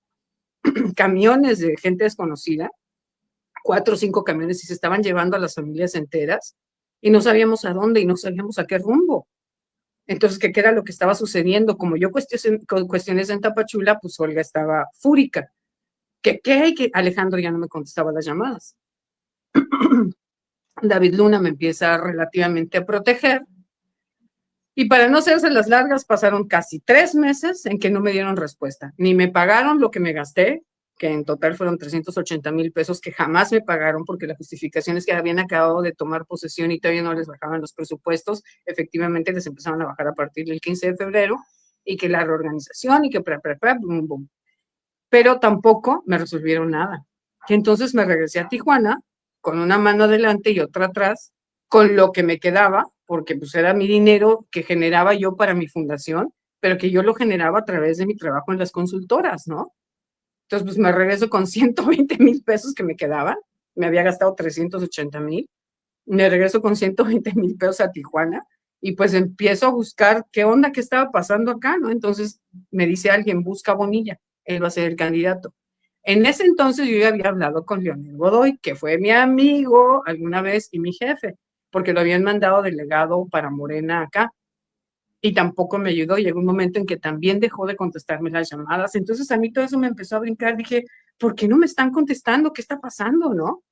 de gente desconocida, 4 o 5 camiones, y se estaban llevando a las familias enteras, y no sabíamos a dónde y no sabíamos a qué rumbo. Entonces, ¿qué era lo que estaba sucediendo? Como yo cuestiones en Tapachula, pues Olga estaba fúrica. ¿Qué? Que Alejandro ya no me contestaba las llamadas. David Luna me empieza relativamente a proteger. Y para no hacerse las largas, pasaron casi 3 meses en que no me dieron respuesta. Ni me pagaron lo que me gasté, que en total fueron 380,000 pesos, que jamás me pagaron porque la justificación es que habían acabado de tomar posesión y todavía no les bajaban los presupuestos. Efectivamente, les empezaron a bajar a partir del 15 de febrero y que la reorganización y que boom, boom. Pero tampoco me resolvieron nada. Y entonces me regresé a Tijuana con una mano adelante y otra atrás, con lo que me quedaba, porque pues era mi dinero que generaba yo para mi fundación, pero que yo lo generaba a través de mi trabajo en las consultoras, ¿no? Entonces, pues me regreso con 120,000 pesos que me quedaban, me había gastado 380,000, me regreso con 120,000 pesos a Tijuana y pues empiezo a buscar qué onda, qué estaba pasando acá, ¿no? Entonces me dice alguien, busca Bonilla, él va a ser el candidato. En ese entonces yo ya había hablado con Leonel Godoy, que fue mi amigo alguna vez y mi jefe, porque lo habían mandado delegado para Morena acá. y tampoco me ayudó. Llegó un momento en que también dejó de contestarme las llamadas. Entonces a mí todo eso me empezó a brincar. Dije, ¿por qué no me están contestando? ¿Qué está pasando, no?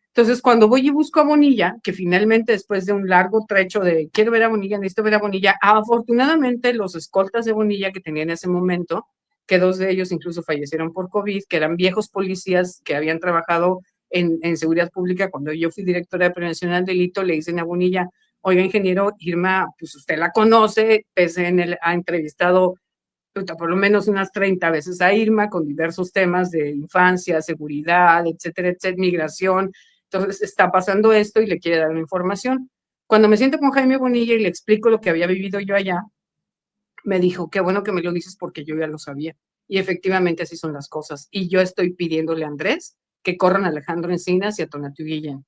Entonces, cuando voy y busco a Bonilla, que finalmente después de un largo trecho de quiero ver a Bonilla, necesito ver a Bonilla, afortunadamente los escoltas de Bonilla que tenía en ese momento, que 2 de ellos incluso fallecieron por COVID, que eran viejos policías que habían trabajado en seguridad pública cuando yo fui directora de prevención al delito, le dicen a Bonilla, oiga, ingeniero, Irma, pues usted la conoce, ha entrevistado por lo menos unas 30 veces a Irma con diversos temas de infancia, seguridad, etcétera, etcétera, migración. Entonces está pasando esto y le quiere dar una información. Cuando me siento con Jaime Bonilla y le explico lo que había vivido yo allá, me dijo, qué bueno que me lo dices porque yo ya lo sabía. Y efectivamente así son las cosas. Y yo estoy pidiéndole a Andrés que corran a Alejandro Encinas y a Tonatiuh Guillén.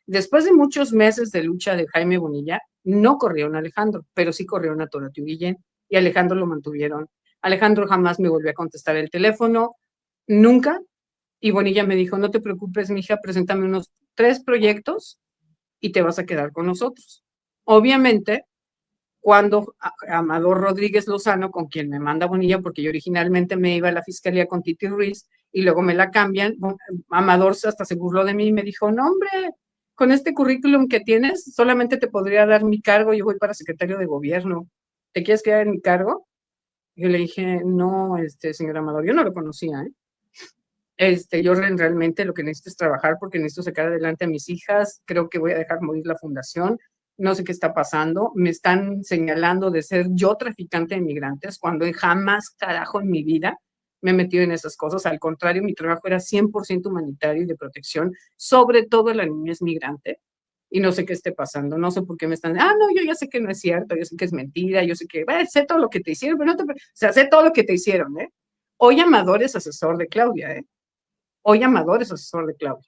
Después de muchos meses de lucha de Jaime Bonilla, no corrieron a Alejandro, pero sí corrieron a Tonatiuh Guillén y Alejandro lo mantuvieron. Alejandro jamás me volvió a contestar el teléfono, nunca. Y Bonilla me dijo, no te preocupes, mija, preséntame unos 3 proyectos y te vas a quedar con nosotros. Obviamente, cuando Amador Rodríguez Lozano, con quien me manda Bonilla, porque yo originalmente me iba a la fiscalía con Titi Ruiz y luego me la cambian, Amador hasta se burló de mí y me dijo, no hombre, con este currículum que tienes, solamente te podría dar mi cargo, yo voy para secretario de gobierno. ¿Te quieres quedar en mi cargo? Yo le dije, no, señor Amador, yo no lo conocía, ¿eh? Yo realmente lo que necesito es trabajar porque necesito sacar adelante a mis hijas, creo que voy a dejar morir la fundación, no sé qué está pasando, me están señalando de ser yo traficante de migrantes cuando jamás, carajo, en mi vida me he metido en esas cosas, al contrario, mi trabajo era 100% humanitario y de protección, sobre todo la niñez migrante, y no sé qué esté pasando, no sé por qué me están, no, yo ya sé que no es cierto, yo sé que es mentira, yo sé que, sé todo lo que te hicieron, pero no te, o sea, sé todo lo que te hicieron, ¿eh? Hoy Amador es asesor de Claudia, ¿eh? Hoy Amador es asesor de Claudia.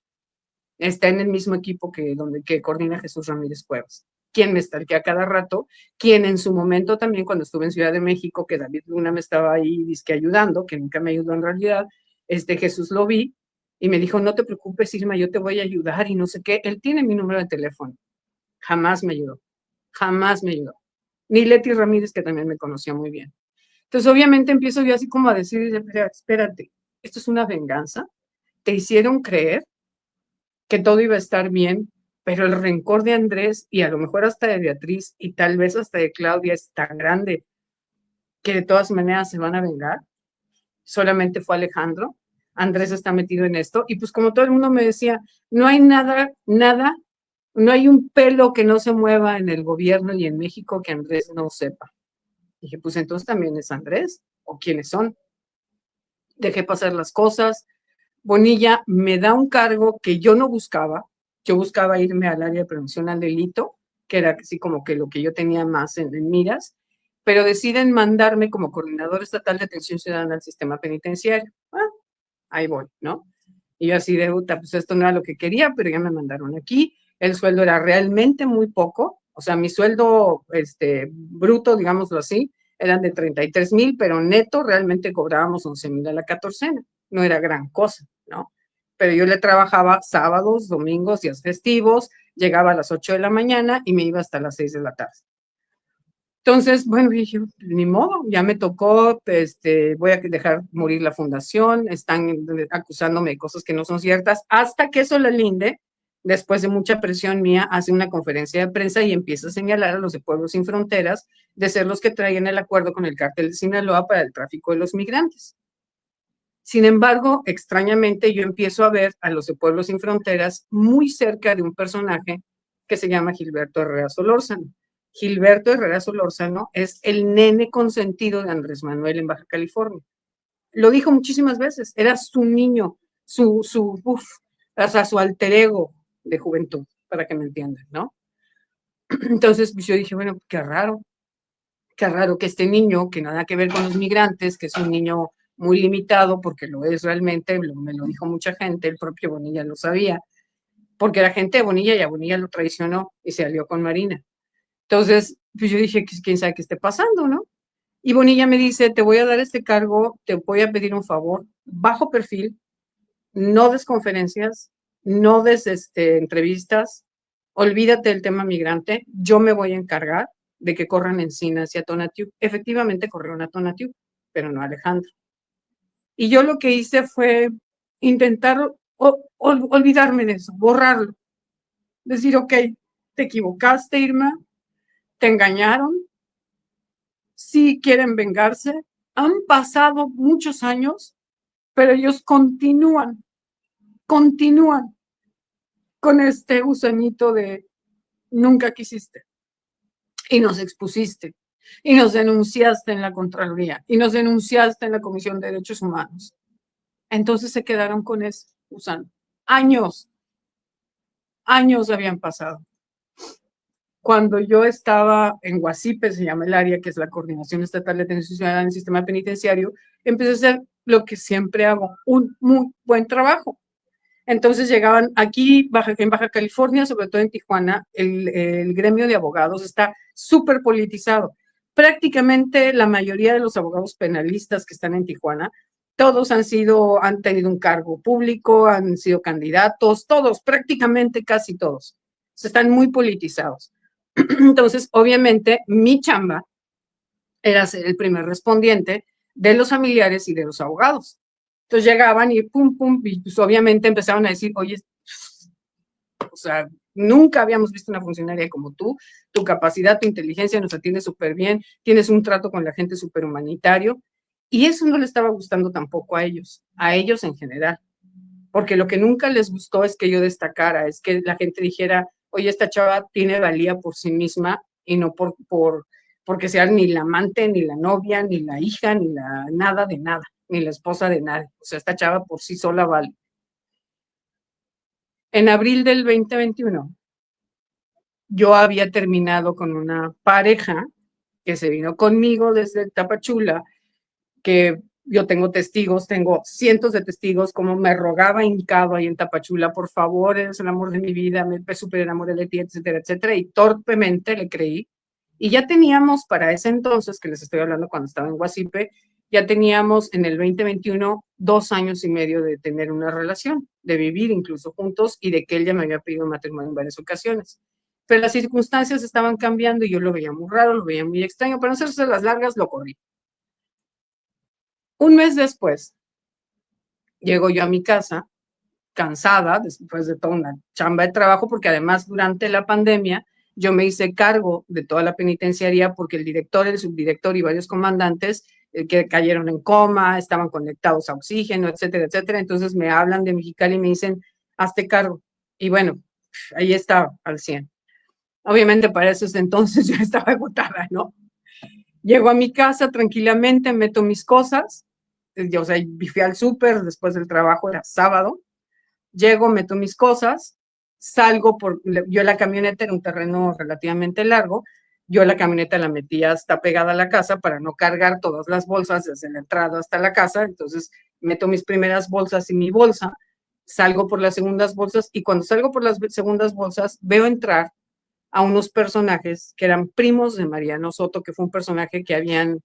Está en el mismo equipo que coordina Jesús Ramírez Cuevas, quien me stalkea cada rato, quien en su momento también cuando estuve en Ciudad de México, que David Luna me estaba ahí disque ayudando, que nunca me ayudó en realidad, Jesús lo vi y me dijo, no te preocupes, Isma, yo te voy a ayudar y no sé qué. Él tiene mi número de teléfono. Jamás me ayudó. Jamás me ayudó. Ni Leti Ramírez, que también me conocía muy bien. Entonces, obviamente empiezo yo así como a decir, espérate, esto es una venganza. Te hicieron creer que todo iba a estar bien, pero el rencor de Andrés y a lo mejor hasta de Beatriz y tal vez hasta de Claudia es tan grande que de todas maneras se van a vengar. Solamente fue Alejandro. Andrés está metido en esto y pues como todo el mundo me decía, no hay nada, no hay un pelo que no se mueva en el gobierno y en México que Andrés no sepa. Dije, pues entonces también es Andrés o quiénes son. Dejé pasar las cosas, Bonilla me da un cargo que yo no buscaba. Yo buscaba irme al área de prevención al delito, que era así como que lo que yo tenía más en miras, pero deciden mandarme como coordinador estatal de atención ciudadana al sistema penitenciario. Ahí voy, ¿no? Y yo así de, pues esto no era lo que quería, pero ya me mandaron aquí. El sueldo era realmente muy poco, o sea, mi sueldo bruto, digámoslo así, eran de 33,000, pero neto realmente cobrábamos 11,000 a la catorcena. No era gran cosa, ¿no? Pero yo le trabajaba sábados, domingos, días festivos, llegaba a las 8 de la mañana y me iba hasta las 6 de la tarde. Entonces, bueno, dije, ni modo, ya me tocó, voy a dejar morir la fundación, están acusándome de cosas que no son ciertas, hasta que Solalinde, después de mucha presión mía, hace una conferencia de prensa y empieza a señalar a los de Pueblos Sin Fronteras de ser los que traían el acuerdo con el cártel de Sinaloa para el tráfico de los migrantes. Sin embargo, extrañamente, yo empiezo a ver a los de Pueblos Sin Fronteras muy cerca de un personaje que se llama Gilberto Herrera Solórzano. Gilberto Herrera Solórzano es el nene consentido de Andrés Manuel en Baja California. Lo dijo muchísimas veces, era su niño, o sea, su alter ego de juventud, para que me entiendan, ¿no? Entonces pues yo dije, bueno, qué raro que este niño, que nada que ver con los migrantes, que es un niño muy limitado, porque lo es realmente, me lo dijo mucha gente, el propio Bonilla lo sabía, porque era gente de Bonilla y a Bonilla lo traicionó y se alió con Marina. Entonces, pues yo dije, quién sabe qué esté pasando, ¿no? Y Bonilla me dice, te voy a dar este cargo, te voy a pedir un favor, bajo perfil, no des conferencias, no des entrevistas, olvídate del tema migrante, yo me voy a encargar de que corran Encinas y a Tonatiuh. Efectivamente corrieron a Tonatiuh, pero no a Alejandro. Y yo lo que hice fue intentar olvidarme de eso, borrarlo. Decir, ok, te equivocaste, Irma, te engañaron, sí quieren vengarse, han pasado muchos años, pero ellos continúan con este gusanito de nunca quisiste y nos expusiste y nos denunciaste en la Contraloría y nos denunciaste en la Comisión de Derechos Humanos. Entonces se quedaron con ese gusano. Años habían pasado. Cuando yo estaba en Guasipe, se llama el área, que es la Coordinación Estatal de Atención Ciudadana en el Sistema Penitenciario, empecé a hacer lo que siempre hago, un muy buen trabajo. Entonces llegaban aquí, en Baja California, sobre todo en Tijuana, el gremio de abogados está súper politizado. Prácticamente la mayoría de los abogados penalistas que están en Tijuana, todos han tenido un cargo público, han sido candidatos, todos, prácticamente casi todos. Están muy politizados. Entonces, obviamente, mi chamba era ser el primer respondiente de los familiares y de los abogados. Entonces llegaban y pum, pum, y pues obviamente empezaron a decir, oye, o sea, nunca habíamos visto una funcionaria como tú, tu capacidad, tu inteligencia nos atiende súper bien, tienes un trato con la gente súper humanitario, y eso no le estaba gustando tampoco a ellos en general, porque lo que nunca les gustó es que yo destacara, es que la gente dijera, oye, esta chava tiene valía por sí misma y no porque sea ni la amante, ni la novia, ni la hija, ni la nada de nada, ni la esposa de nadie. O sea, esta chava por sí sola vale. En abril del 2021, yo había terminado con una pareja que se vino conmigo desde Tapachula, que yo tengo testigos, tengo cientos de testigos, como me rogaba hincado ahí en Tapachula, por favor, eres el amor de mi vida, me súper enamoré de ti, etcétera, etcétera, y torpemente le creí. Y ya teníamos para ese entonces, que les estoy hablando cuando estaba en Guasipe, ya teníamos en el 2021 2 años y medio de tener una relación, de vivir incluso juntos y de que él ya me había pedido matrimonio en varias ocasiones. Pero las circunstancias estaban cambiando y yo lo veía muy raro, lo veía muy extraño, para no hacerse las largas, lo corrí. Un mes después, llego yo a mi casa, cansada, después de toda una chamba de trabajo, porque además durante la pandemia yo me hice cargo de toda la penitenciaría porque el director, el subdirector y varios comandantes que cayeron en coma, estaban conectados a oxígeno, etcétera, etcétera. Entonces me hablan de Mexicali y me dicen, hazte cargo. Y bueno, ahí estaba al 100. Obviamente para esos entonces yo estaba agotada, ¿no? Llego a mi casa tranquilamente, meto mis cosas, o sea, fui al súper después del trabajo, era sábado, llego, meto mis cosas, salgo yo la camioneta era un terreno relativamente largo, yo la camioneta la metí hasta pegada a la casa para no cargar todas las bolsas desde la entrada hasta la casa, entonces meto mis primeras bolsas en mi bolsa, salgo por las segundas bolsas y cuando salgo por las segundas bolsas veo entrar a unos personajes que eran primos de Mariano Soto, que fue un personaje que habían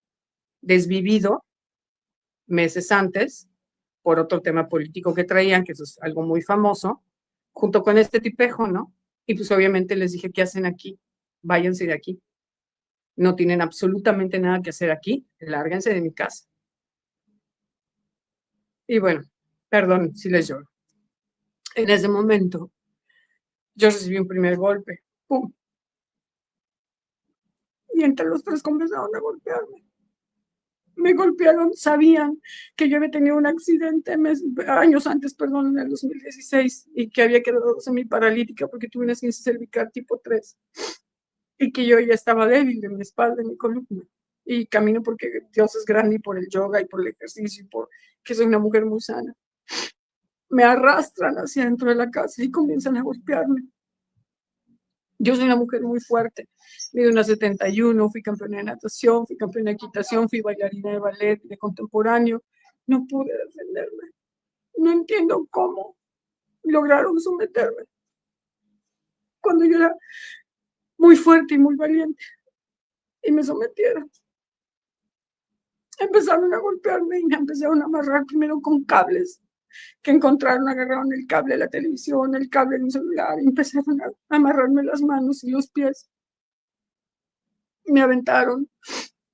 desvivido meses antes por otro tema político que traían, que eso es algo muy famoso, junto con este tipejo, ¿no? Y pues obviamente les dije, ¿qué hacen aquí? Váyanse de aquí. No tienen absolutamente nada que hacer aquí, lárguense de mi casa. Y bueno, perdón si les lloro. En ese momento, yo recibí un primer golpe, ¡pum! Y entre los tres comenzaron a golpearme. Me golpearon, sabían que yo había tenido un accidente años antes, perdón, en el 2016, y que había quedado semiparalítica porque tuve una esguince cervical tipo 3, y que yo ya estaba débil de mi espalda, de mi columna, y camino porque Dios es grande y por el yoga y por el ejercicio y por que soy una mujer muy sana. Me arrastran hacia dentro de la casa y comienzan a golpearme. Yo soy una mujer muy fuerte, mido 1,71, fui campeona de natación, fui campeona de equitación, fui bailarina de ballet, de contemporáneo. No pude defenderme. No entiendo cómo lograron someterme cuando yo era muy fuerte y muy valiente y me sometieron. Empezaron a golpearme y me empezaron a amarrar primero con cables que encontraron, agarraron el cable de la televisión, el cable de un celular y empezaron a amarrarme las manos y los pies. me aventaron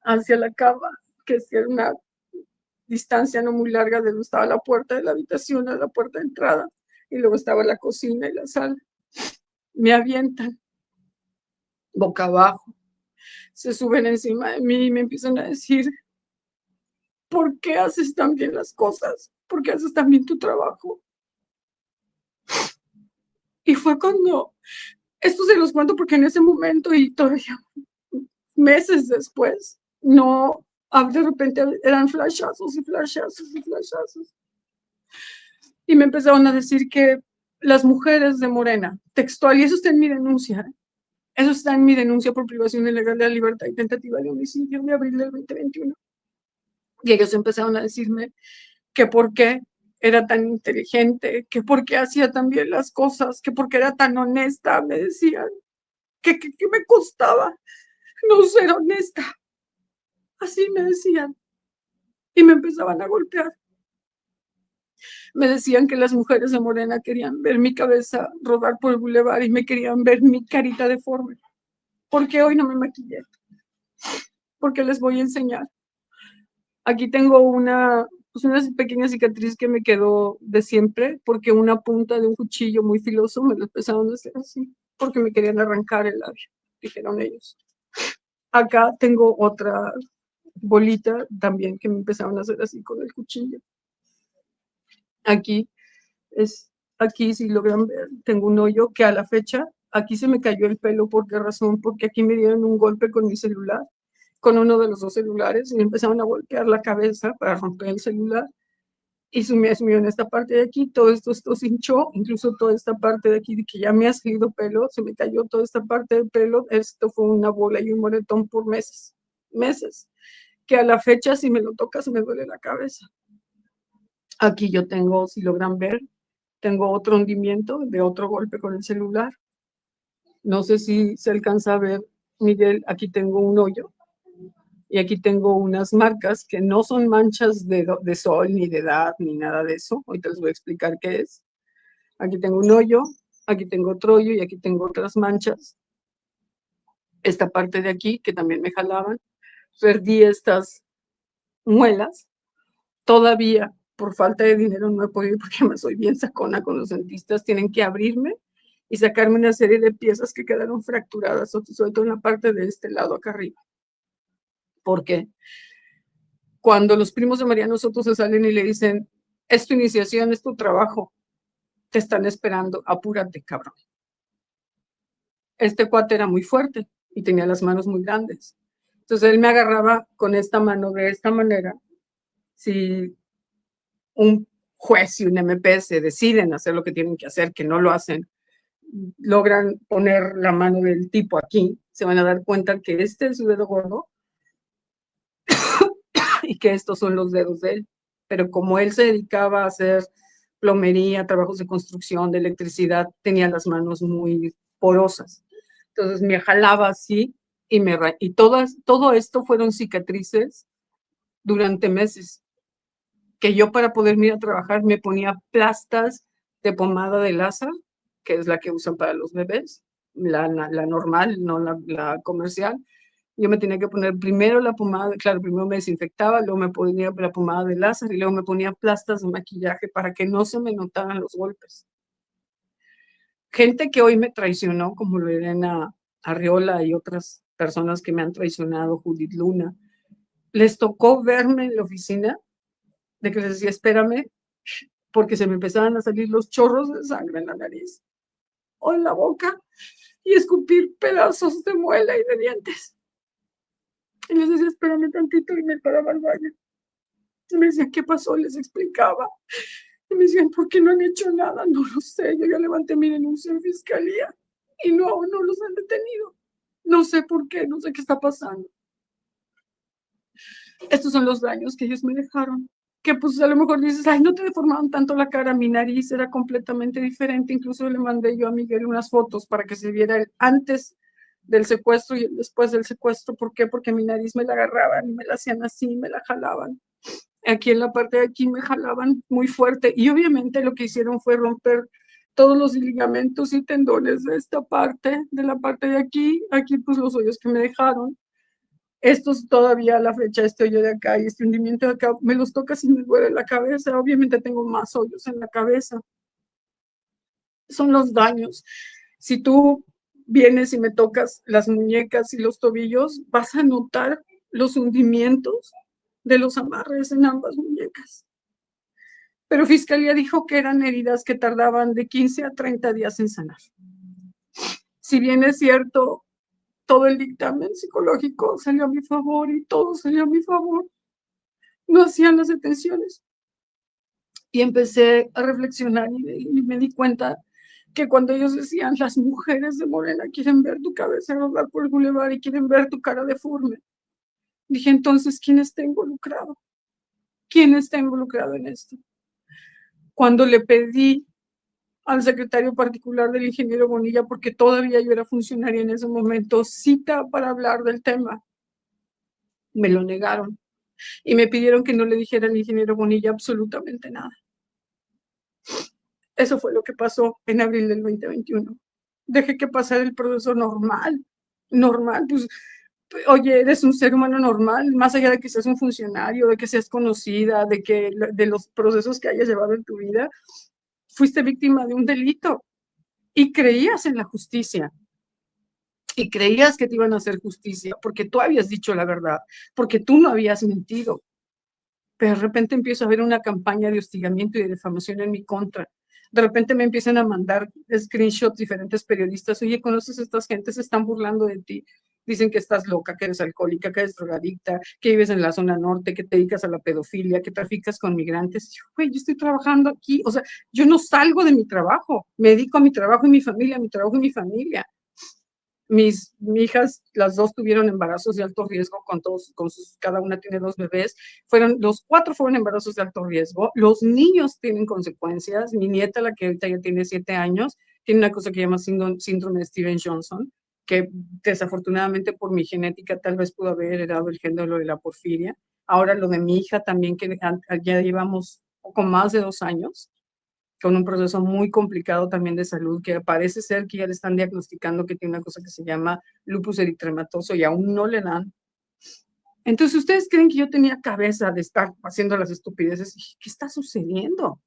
hacia la cama, que era una distancia no muy larga de donde estaba la puerta de la habitación a la puerta de entrada, y luego estaba la cocina y la sala. Me avientan boca abajo, se suben encima de mí y me empiezan a decir: ¿por qué haces tan bien las cosas? ¿Por qué haces tan bien tu trabajo? Y fue cuando, esto se los cuento porque en ese momento y todavía meses después, no, de repente eran flashazos y flashazos y flashazos. Y me empezaron a decir que las mujeres de Morena, textual, y eso está en mi denuncia, eso está en mi denuncia por privación ilegal de la libertad y tentativa de homicidio de abril del 2021. Y ellos empezaron a decirme que por qué era tan inteligente, que por qué hacía tan bien las cosas, que por qué era tan honesta, me decían, que me costaba no ser honesta. Así me decían. Y me empezaban a golpear. Me decían que las mujeres de Morena querían ver mi cabeza rodar por el bulevar y me querían ver mi carita deforme. ¿Por qué hoy no me maquillé? Porque les voy a enseñar. Aquí tengo una pequeña cicatriz que me quedó de siempre, porque una punta de un cuchillo muy filoso me lo empezaron a hacer así, porque me querían arrancar el labio, dijeron ellos. Acá tengo otra bolita también que me empezaron a hacer así con el cuchillo. Aquí, aquí si logran ver, tengo un hoyo que a la fecha, aquí se me cayó el pelo. ¿Por qué razón? Porque aquí me dieron un golpe con mi celular, con uno de los dos celulares, y me empezaron a golpear la cabeza para romper el celular. Y se me sumió en esta parte de aquí, todo esto se hinchó, incluso toda esta parte de aquí, de que ya me ha salido pelo, se me cayó toda esta parte de pelo. Esto fue una bola y un moretón por meses, que a la fecha si me lo tocas me duele la cabeza. Aquí yo tengo, si logran ver, tengo otro hundimiento de otro golpe con el celular. No sé si se alcanza a ver, Miguel, aquí tengo un hoyo y aquí tengo unas marcas que no son manchas de sol, ni de edad, ni nada de eso. Ahorita les voy a explicar qué es. Aquí tengo un hoyo, aquí tengo otro hoyo y aquí tengo otras manchas. Esta parte de aquí, que también me jalaban, perdí estas muelas. Todavía, por falta de dinero, no he podido, porque me soy bien sacona con los dentistas. Tienen que abrirme y sacarme una serie de piezas que quedaron fracturadas, sobre todo en la parte de este lado acá arriba. ¿Por qué? Cuando los primos de Mariano Soto se salen y le dicen: es tu iniciación, es tu trabajo, te están esperando, apúrate, cabrón. Este cuate era muy fuerte y tenía las manos muy grandes. Entonces él me agarraba con esta mano de esta manera. Si un juez y un MP se deciden hacer lo que tienen que hacer, que no lo hacen, logran poner la mano del tipo aquí, se van a dar cuenta que este es su dedo gordo y que estos son los dedos de él. Pero como él se dedicaba a hacer plomería, trabajos de construcción, de electricidad, tenía las manos muy porosas. Entonces me jalaba así y todo esto fueron cicatrices durante meses, que yo para poder ir a trabajar me ponía plastas de pomada de láser, que es la que usan para los bebés, la normal, no la comercial. Yo me tenía que poner primero la pomada, claro, primero me desinfectaba, luego me ponía la pomada de láser y luego me ponía plastas de maquillaje para que no se me notaran los golpes. Gente que hoy me traicionó, como Lorena Arriola y otras personas que me han traicionado, Judith Luna, les tocó verme en la oficina, de que les decía: espérame, porque se me empezaban a salir los chorros de sangre en la nariz o en la boca y escupir pedazos de muela y de dientes. Y les decía: espérame tantito, y me paraba al baño. Y me decían: ¿qué pasó? Les explicaba. Y me decían: ¿por qué no han hecho nada? No lo sé, yo ya levanté mi denuncia en fiscalía y no los han detenido. No sé por qué, no sé qué está pasando. Estos son los daños que ellos me dejaron. Que pues a lo mejor dices: ay, no te deformaron tanto la cara, mi nariz era completamente diferente. Incluso le mandé yo a Miguel unas fotos para que se viera el antes del secuestro y el después del secuestro. ¿Por qué? Porque mi nariz me la agarraban y me la hacían así, me la jalaban. Aquí en la parte de aquí me jalaban muy fuerte y obviamente lo que hicieron fue romper todos los ligamentos y tendones de esta parte, de la parte de aquí pues los hoyos que me dejaron. Estos todavía a la fecha, este hoyo de acá y este hundimiento de acá, me los tocas y me duele la cabeza. Obviamente tengo más hoyos en la cabeza. Son los daños. Si tú vienes y me tocas las muñecas y los tobillos, vas a notar los hundimientos de los amarres en ambas muñecas. Pero Fiscalía dijo que eran heridas que tardaban de 15 a 30 días en sanar. Si bien es cierto, todo el dictamen psicológico salió a mi favor y todo salió a mi favor, no hacían las detenciones. Y empecé a reflexionar y me di cuenta que cuando ellos decían, las mujeres de Morena quieren ver tu cabeza rodar por el bulevar y quieren ver tu cara deforme, dije, entonces, ¿quién está involucrado? ¿Quién está involucrado en esto? Cuando le pedí al secretario particular del ingeniero Bonilla, porque todavía yo era funcionaria en ese momento, cita para hablar del tema, me lo negaron y me pidieron que no le dijera al ingeniero Bonilla absolutamente nada. Eso fue lo que pasó en abril del 2021. Dejé que pasara el proceso normal, pues, oye, eres un ser humano normal, más allá de que seas un funcionario, de que seas conocida, de los procesos que hayas llevado en tu vida, fuiste víctima de un delito y creías en la justicia. Y creías que te iban a hacer justicia porque tú habías dicho la verdad, porque tú no habías mentido. Pero de repente empiezo a ver una campaña de hostigamiento y de difamación en mi contra. De repente me empiezan a mandar screenshots diferentes periodistas. Oye, ¿conoces a estas gentes? Se están burlando de ti. Dicen que estás loca, que eres alcohólica, que eres drogadicta, que vives en la zona norte, que te dedicas a la pedofilia, que traficas con migrantes. Güey, yo estoy trabajando aquí. O sea, yo no salgo de mi trabajo. Me dedico a mi trabajo y mi familia, a mi trabajo y mi familia. Mi hijas, las dos tuvieron embarazos de alto riesgo, cada una tiene 2 bebés, los 4 fueron embarazos de alto riesgo, los niños tienen consecuencias, mi nieta, la que ahorita ya tiene 7 años, tiene una cosa que llama síndrome de Steven Johnson, que desafortunadamente por mi genética tal vez pudo haber heredado el género de la porfiria. Ahora lo de mi hija también, que ya llevamos poco más de 2 años, con un proceso muy complicado también de salud, que parece ser que ya le están diagnosticando que tiene una cosa que se llama lupus eritematoso y aún no le dan. Entonces, ¿ustedes creen que yo tenía cabeza de estar haciendo las estupideces? ¿Qué está sucediendo?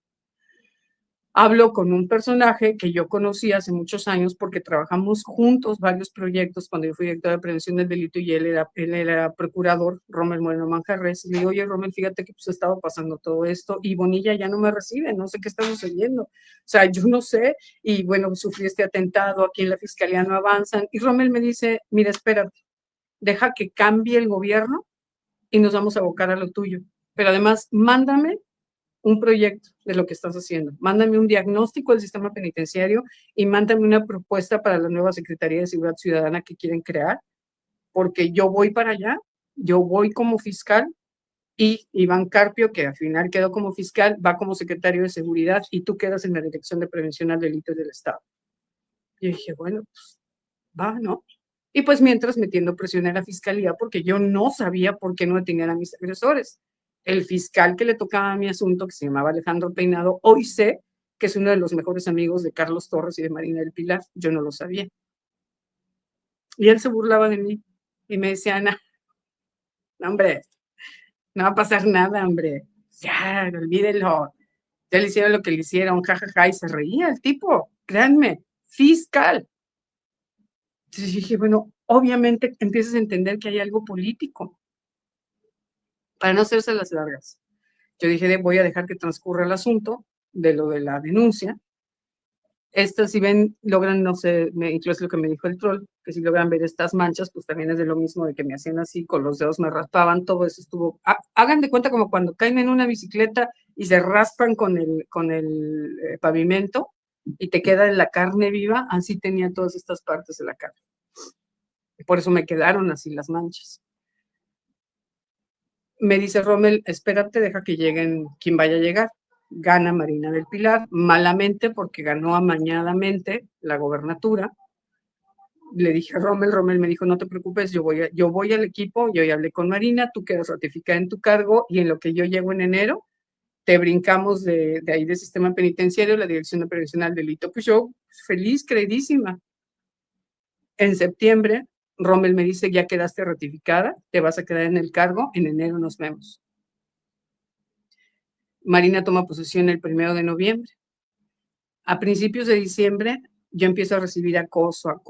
Hablo con un personaje que yo conocí hace muchos años porque trabajamos juntos varios proyectos cuando yo fui directora de prevención del delito y él era procurador, Rommel Moreno Manjarres. Y le digo, oye, Rommel, fíjate que pues estaba pasando todo esto y Bonilla ya no me recibe, no sé qué está sucediendo. O sea, yo no sé. Y bueno, sufrí este atentado, aquí en la fiscalía no avanzan. Y Rommel me dice, mira, espérate, deja que cambie el gobierno y nos vamos a abocar a lo tuyo. Pero además, mándame un proyecto de lo que estás haciendo. Mándame un diagnóstico del sistema penitenciario y mándame una propuesta para la nueva Secretaría de Seguridad Ciudadana que quieren crear, porque yo voy para allá, yo voy como fiscal y Iván Carpio, que al final quedó como fiscal, va como secretario de Seguridad y tú quedas en la Dirección de Prevención al Delito del Estado. Y dije, bueno, pues va, ¿no? Y pues mientras metiendo presión en la fiscalía, porque yo no sabía por qué no detenían a mis agresores. El fiscal que le tocaba a mi asunto, que se llamaba Alejandro Peinado, hoy sé que es uno de los mejores amigos de Carlos Torres y de Marina del Pilar. Yo no lo sabía. Y él se burlaba de mí y me decía, Ana, no, hombre, no va a pasar nada, hombre. Ya, olvídelo. Ya le hicieron lo que le hicieron, jajaja, y se reía el tipo, créanme, fiscal. Entonces dije, bueno, obviamente empiezas a entender que hay algo político, para no hacerse las largas. Yo dije, voy a dejar que transcurra el asunto de lo de la denuncia. Estas, si ven, logran, no sé, incluso lo que me dijo el troll, que si logran ver estas manchas, pues también es de lo mismo de que me hacían así, con los dedos me raspaban, todo eso estuvo. Hagan de cuenta como cuando caen en una bicicleta y se raspan con el pavimento y te queda en la carne viva, así tenía todas estas partes de la carne. Por eso me quedaron así las manchas. Me dice Rommel, espérate, deja que lleguen quien vaya a llegar. Gana Marina del Pilar, malamente porque ganó amañadamente la gobernatura. Le dije a Rommel me dijo, no te preocupes, yo voy al equipo, yo ya hablé con Marina, tú quedas ratificada en tu cargo y en lo que yo llego en enero, te brincamos de ahí del sistema penitenciario, la Dirección de Prevención al Delito. Pues yo feliz, creidísima. En septiembre Rommel me dice, ya quedaste ratificada, te vas a quedar en el cargo, en enero nos vemos. Marina toma posesión el 1 de noviembre. A principios de diciembre yo empiezo a recibir acoso,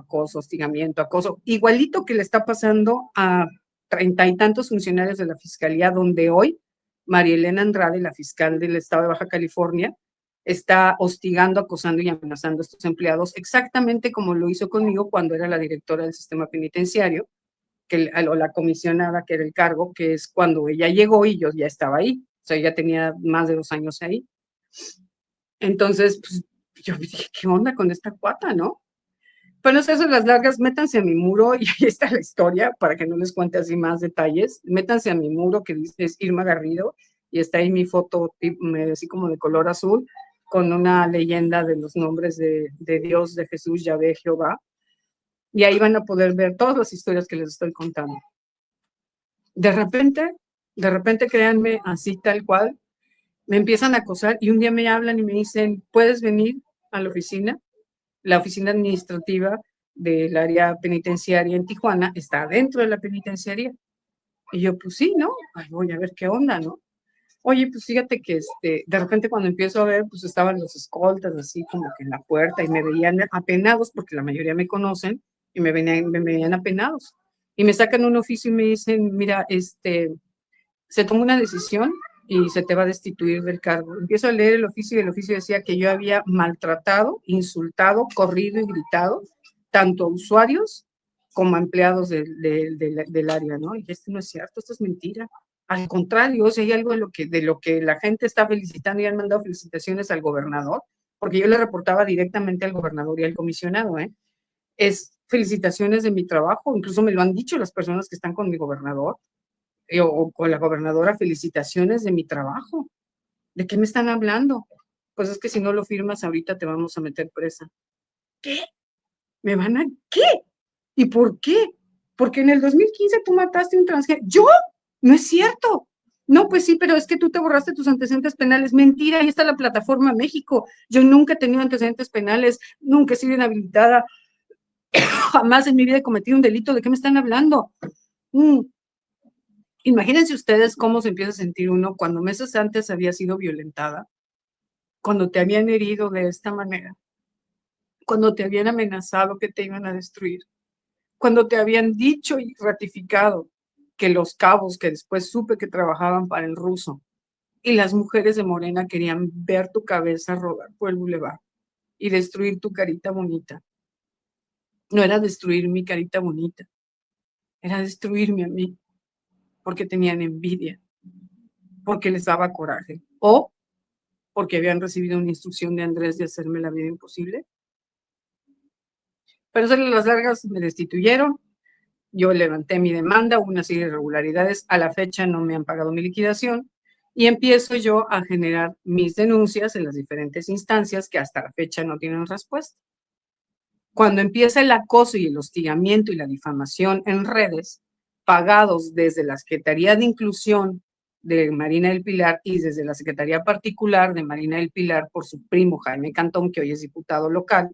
hostigamiento, acoso, igualito que le está pasando a 30 y tantos funcionarios de la Fiscalía, donde hoy María Elena Andrade, la fiscal del estado de Baja California, está hostigando, acosando y amenazando a estos empleados, exactamente como lo hizo conmigo cuando era la directora del sistema penitenciario, o la comisionada, que era el cargo, que es cuando ella llegó y yo ya estaba ahí. O sea, ya tenía más de 2 años ahí. Entonces, pues, yo dije, ¿qué onda con esta cuata, no? Bueno, eso las largas, métanse a mi muro, y ahí está la historia, para que no les cuente así más detalles. Métanse a mi muro, que dice, es Irma Garrido, y está ahí mi foto, así como de color azul, con una leyenda de los nombres de Dios, de Jesús, Yahvé, Jehová. Y ahí van a poder ver todas las historias que les estoy contando. De repente, créanme, así tal cual, me empiezan a acosar y un día me hablan y me dicen, ¿puedes venir a la oficina? La oficina administrativa del área penitenciaria en Tijuana está dentro de la penitenciaría. Y yo, pues sí, ¿no? Ay, voy a ver qué onda, ¿no? Oye, pues fíjate que de repente cuando empiezo a ver, pues estaban los escoltas así como que en la puerta y me veían apenados, porque la mayoría me conocen, y me veían apenados. Y me sacan un oficio y me dicen, mira, se tomó una decisión y se te va a destituir del cargo. Empiezo a leer el oficio y el oficio decía que yo había maltratado, insultado, corrido y gritado tanto a usuarios como a empleados del área, ¿no? Y esto no es cierto, esto es mentira. Al contrario, o sea, hay algo de lo que la gente está felicitando y han mandado felicitaciones al gobernador, porque yo le reportaba directamente al gobernador y al comisionado, ¿eh? Es felicitaciones de mi trabajo, incluso me lo han dicho las personas que están con mi gobernador, o con la gobernadora, felicitaciones de mi trabajo. ¿De qué me están hablando? Pues es que si no lo firmas ahorita te vamos a meter presa. ¿Qué? ¿Me van a qué? ¿Y por qué? Porque en el 2015 tú mataste a un transgénero. ¿Yo? No es cierto. No, pues sí, pero es que tú te borraste tus antecedentes penales. Mentira, ahí está la plataforma México. Yo nunca he tenido antecedentes penales, nunca he sido inhabilitada, jamás en mi vida he cometido un delito. ¿De qué me están hablando? Imagínense ustedes cómo se empieza a sentir uno cuando meses antes había sido violentada, cuando te habían herido de esta manera, cuando te habían amenazado que te iban a destruir, cuando te habían dicho y ratificado que los cabos que después supe que trabajaban para el ruso y las mujeres de Morena querían ver tu cabeza rodar por el bulevar y destruir tu carita bonita. No era destruir mi carita bonita, era destruirme a mí, porque tenían envidia, porque les daba coraje, o porque habían recibido una instrucción de Andrés de hacerme la vida imposible. Pero hacerle las largas, me destituyeron, yo levanté mi demanda, hubo una serie de irregularidades, a la fecha no me han pagado mi liquidación, y empiezo yo a generar mis denuncias en las diferentes instancias que hasta la fecha no tienen respuesta. Cuando empieza el acoso y el hostigamiento y la difamación en redes, pagados desde la Secretaría de Inclusión de Marina del Pilar y desde la Secretaría Particular de Marina del Pilar por su primo Jaime Cantón, que hoy es diputado local,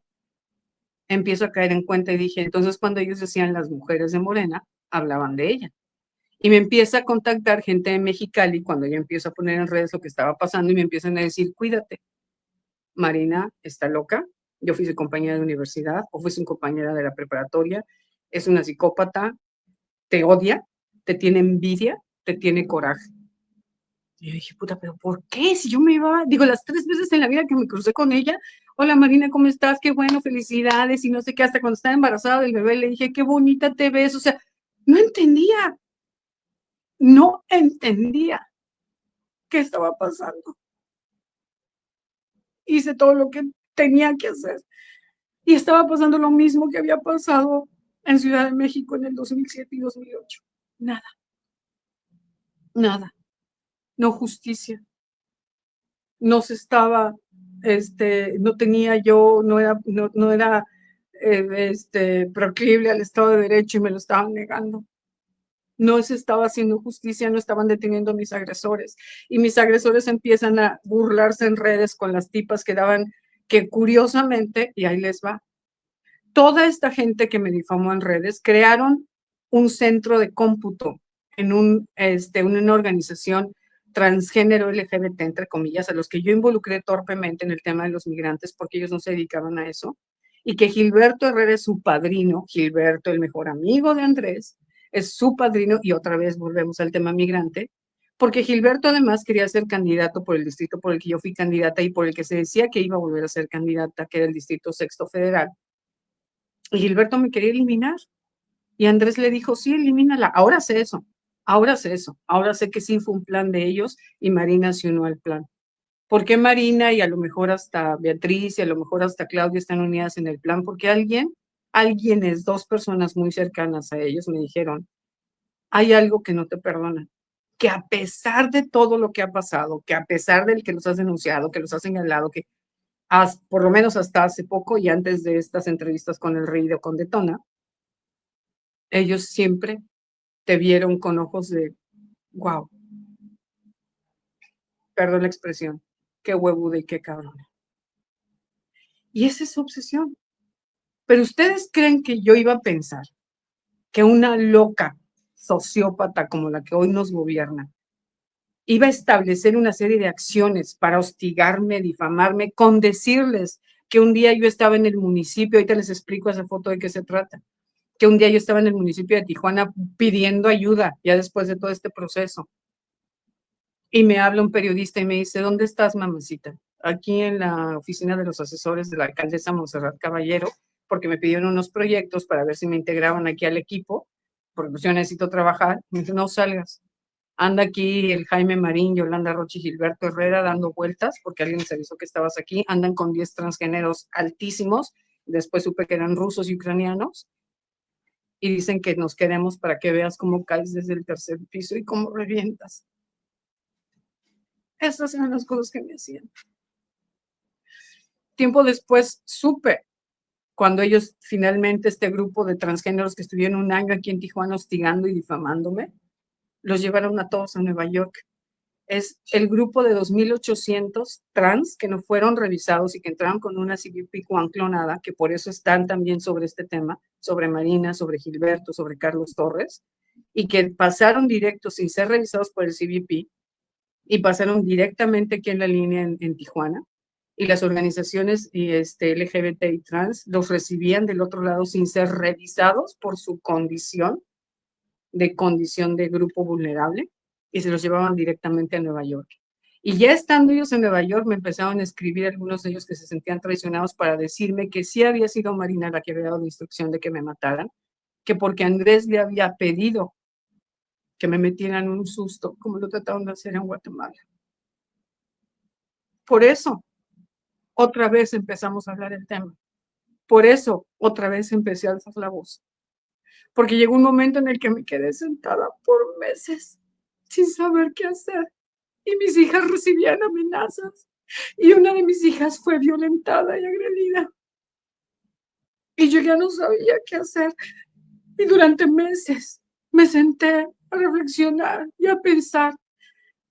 empiezo a caer en cuenta y dije, entonces cuando ellos decían las mujeres de Morena, hablaban de ella. Y me empieza a contactar gente de Mexicali cuando yo empiezo a poner en redes lo que estaba pasando y me empiezan a decir, cuídate, Marina está loca, yo fui su compañera de universidad o fui su compañera de la preparatoria, es una psicópata, te odia, te tiene envidia, te tiene coraje. Y yo dije, puta, ¿pero por qué? Si yo me iba, digo, las 3 veces en la vida que me crucé con ella, hola Marina, ¿cómo estás? Qué bueno, felicidades, y no sé qué, hasta cuando estaba embarazada del bebé le dije, qué bonita te ves, o sea, no entendía qué estaba pasando. Hice todo lo que tenía que hacer. Y estaba pasando lo mismo que había pasado en Ciudad de México en el 2007 y 2008. Nada, nada, no justicia. No se estaba, no tenía yo, no era proclive al Estado de Derecho y me lo estaban negando. No se estaba haciendo justicia, no estaban deteniendo a mis agresores. Y mis agresores empiezan a burlarse en redes con las tipas que daban, que curiosamente, y ahí les va, toda esta gente que me difamó en redes crearon un centro de cómputo en una organización transgénero LGBT, entre comillas, a los que yo involucré torpemente en el tema de los migrantes porque ellos no se dedicaban a eso, y que Gilberto Herrera es su padrino, Gilberto, el mejor amigo de Andrés, es su padrino, y otra vez volvemos al tema migrante, porque Gilberto además quería ser candidato por el distrito por el que yo fui candidata y por el que se decía que iba a volver a ser candidata, que era el Distrito Sexto Federal. Y Gilberto me quería eliminar. Y Andrés le dijo, sí, elimínala. Ahora sé eso, ahora sé eso. Ahora sé que sí fue un plan de ellos y Marina se unió al plan. ¿Por qué Marina y a lo mejor hasta Beatriz y a lo mejor hasta Claudia están unidas en el plan? Porque alguienes, dos personas muy cercanas a ellos me dijeron, hay algo que no te perdonan, que a pesar de todo lo que ha pasado, que a pesar del que los has denunciado, que los has señalado, que por lo menos hasta hace poco y antes de estas entrevistas con el Rey de con Detona, ellos siempre te vieron con ojos de, wow, perdón la expresión, qué huevuda y qué cabrona. Y esa es su obsesión. Pero ustedes creen que yo iba a pensar que una loca sociópata como la que hoy nos gobierna iba a establecer una serie de acciones para hostigarme, difamarme, con decirles que un día yo estaba en el municipio, ahorita les explico esa foto de qué se trata, que un día yo estaba en el municipio de Tijuana pidiendo ayuda, ya después de todo este proceso. Y me habla un periodista y me dice, ¿dónde estás, mamacita? Aquí en la oficina de los asesores de la alcaldesa Montserrat Caballero, porque me pidieron unos proyectos para ver si me integraban aquí al equipo, porque pues yo necesito trabajar. Me dice, no salgas. Anda aquí el Jaime Marín, Yolanda Rochi y Gilberto Herrera dando vueltas, porque alguien les avisó que estabas aquí. Andan con 10 transgéneros altísimos. Después supe que eran rusos y ucranianos. Y dicen que nos queremos para que veas cómo caes desde el tercer piso y cómo revientas. Esas eran las cosas que me hacían. Tiempo después supe, cuando ellos finalmente, este grupo de transgéneros que estuvieron un año aquí en Tijuana hostigando y difamándome, los llevaron a todos a Nueva York. Es el grupo de 2.800 trans que no fueron revisados y que entraron con una CBP clonada, que por eso están también sobre este tema, sobre Marina, sobre Gilberto, sobre Carlos Torres, y que pasaron directos sin ser revisados por el CBP y pasaron directamente aquí en la línea en Tijuana. Y las organizaciones LGBT y trans los recibían del otro lado sin ser revisados por su condición de grupo vulnerable y se los llevaban directamente a Nueva York. Y ya estando ellos en Nueva York, me empezaron a escribir algunos de ellos que se sentían traicionados para decirme que sí había sido Marina la que había dado la instrucción de que me mataran, que porque Andrés le había pedido que me metieran un susto, como lo trataron de hacer en Guatemala. Por eso, otra vez empezamos a hablar el tema. Por eso, otra vez empecé a alzar la voz. Porque llegó un momento en el que me quedé sentada por meses sin saber qué hacer. Y mis hijas recibían amenazas. Y una de mis hijas fue violentada y agredida. Y yo ya no sabía qué hacer. Y durante meses me senté a reflexionar y a pensar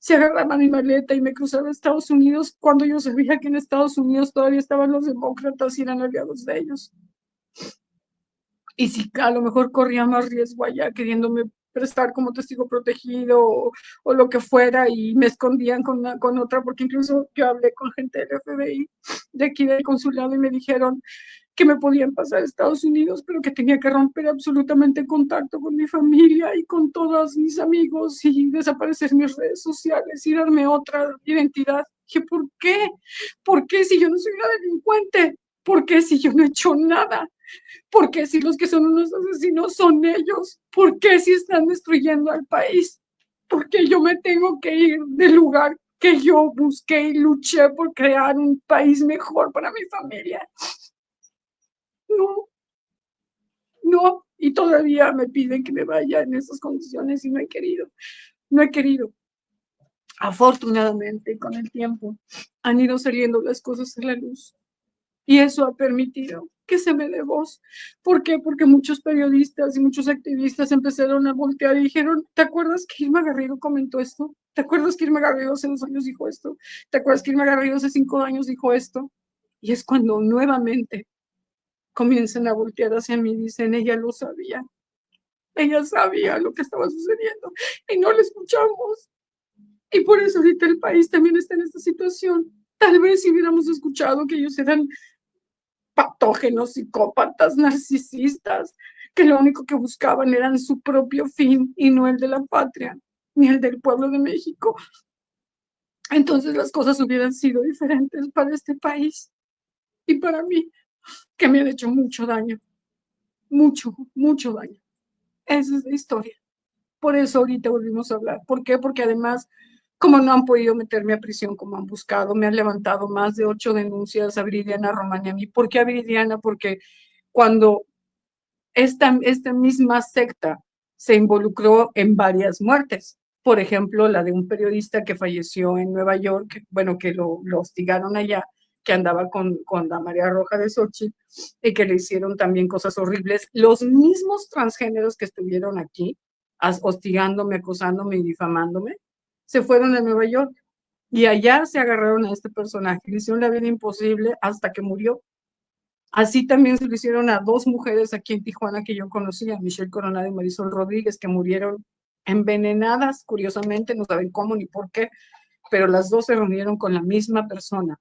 si agarraba mi maleta y me cruzaba a Estados Unidos cuando yo sabía que en Estados Unidos todavía estaban los demócratas y eran aliados de ellos. Y si a lo mejor corría más riesgo allá queriéndome prestar como testigo protegido o lo que fuera y me escondían con otra, porque incluso yo hablé con gente del FBI de aquí del consulado y me dijeron que me podían pasar a Estados Unidos, pero que tenía que romper absolutamente contacto con mi familia y con todos mis amigos y desaparecer mis redes sociales y darme otra identidad. Dije, ¿por qué? ¿Por qué si yo no soy una delincuente? ¿Por qué si yo no he hecho nada? ¿Por qué si los que son unos asesinos son ellos? ¿Por qué si están destruyendo al país? ¿Por qué yo me tengo que ir del lugar que yo busqué y luché por crear un país mejor para mi familia? No, no, y todavía me piden que me vaya en esas condiciones y no he querido, no he querido. Afortunadamente, con el tiempo, han ido saliendo las cosas a la luz. Y eso ha permitido que se me dé voz. ¿Por qué? Porque muchos periodistas y muchos activistas empezaron a voltear y dijeron, ¿te acuerdas que Irma Garrido comentó esto? ¿Te acuerdas que Irma Garrido hace 2 años dijo esto? ¿Te acuerdas que Irma Garrido hace 5 años dijo esto? Y es cuando nuevamente comienzan a voltear hacia mí, dicen, ella sabía lo que estaba sucediendo y no la escuchamos. Y por eso ahorita el país también está en esta situación. Tal vez si hubiéramos escuchado que ellos eran patógenos, psicópatas, narcisistas, que lo único que buscaban era su propio fin y no el de la patria, ni el del pueblo de México. Entonces las cosas hubieran sido diferentes para este país y para mí, que me han hecho mucho daño, mucho, mucho daño. Esa es la historia. Por eso ahorita volvimos a hablar. ¿Por qué? Porque además, como no han podido meterme a prisión como han buscado, me han levantado más de 8 denuncias a Viridiana Romagnani. ¿Por qué a Viridiana? Porque cuando esta misma secta se involucró en varias muertes. Por ejemplo, la de un periodista que falleció en Nueva York, bueno, que lo hostigaron allá, que andaba con la María Roja de Xochitl y que le hicieron también cosas horribles. Los mismos transgéneros que estuvieron aquí, hostigándome, acosándome y difamándome, se fueron a Nueva York y allá se agarraron a este personaje, le hicieron la vida imposible hasta que murió. Así también se lo hicieron a 2 mujeres aquí en Tijuana que yo conocía, Michelle Coronado y Marisol Rodríguez, que murieron envenenadas, curiosamente, no saben cómo ni por qué, pero las 2 se reunieron con la misma persona,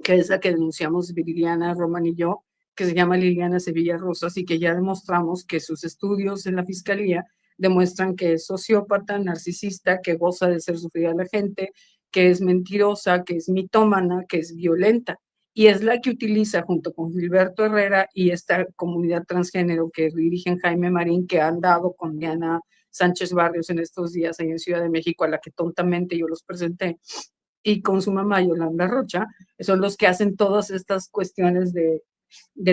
que es la que denunciamos Viridiana Roman y yo, que se llama Liliana Sevilla Rosas, y que ya demostramos que sus estudios en la fiscalía demuestran que es sociópata, narcisista, que goza de ser sufrida a la gente, que es mentirosa, que es mitómana, que es violenta. Y es la que utiliza junto con Gilberto Herrera y esta comunidad transgénero que dirigen Jaime Marín, que han dado con Diana Sánchez Barrios en estos días ahí en Ciudad de México, a la que tontamente yo los presenté, y con su mamá Yolanda Rocha, son los que hacen todas estas cuestiones de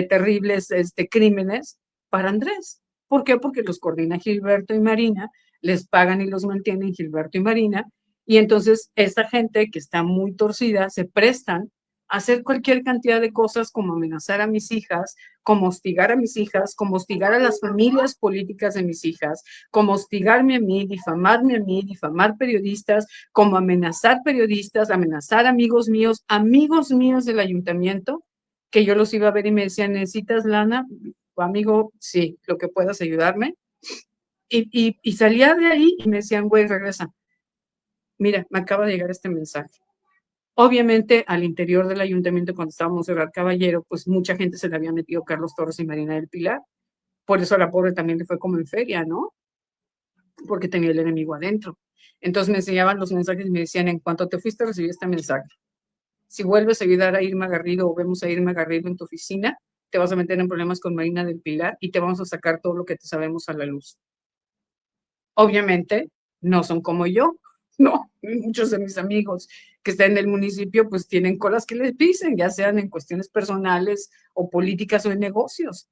terribles crímenes para Andrés. ¿Por qué? Porque los coordina Gilberto y Marina, les pagan y los mantienen Gilberto y Marina, y entonces esta gente que está muy torcida se prestan a hacer cualquier cantidad de cosas, como amenazar a mis hijas, como hostigar a mis hijas, como hostigar a las familias políticas de mis hijas, como hostigarme a mí, difamar periodistas, como amenazar periodistas, amenazar amigos míos del ayuntamiento, que yo los iba a ver y me decían, ¿necesitas lana? Amigo, sí, lo que puedas ayudarme. Y salía de ahí y me decían, güey, regresa. Mira, me acaba de llegar este mensaje. Obviamente, al interior del ayuntamiento, cuando estábamos en el Caballero, pues mucha gente se le había metido Carlos Torres y Marina del Pilar. Por eso a la pobre también le fue como en feria, ¿no? Porque tenía el enemigo adentro. Entonces me enseñaban los mensajes y me decían, en cuanto te fuiste, recibí este mensaje. Si vuelves a ayudar a Irma Garrido o vemos a Irma Garrido en tu oficina, te vas a meter en problemas con Marina del Pilar y te vamos a sacar todo lo que te sabemos a la luz. Obviamente, no son como yo, no, muchos de mis amigos que están en el municipio pues tienen colas que les pisen, ya sean en cuestiones personales o políticas o en negocios.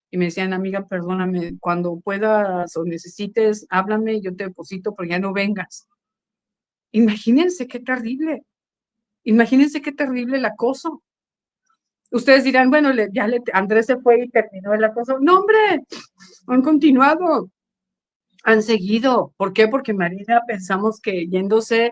Y me decían, amiga, perdóname, cuando puedas o necesites, háblame, yo te deposito, pero ya no vengas. Imagínense qué terrible. Imagínense qué terrible el acoso. Ustedes dirán, bueno, Andrés se fue y terminó el acoso. No, hombre, han continuado, han seguido. ¿Por qué? Porque Marina pensamos que yéndose,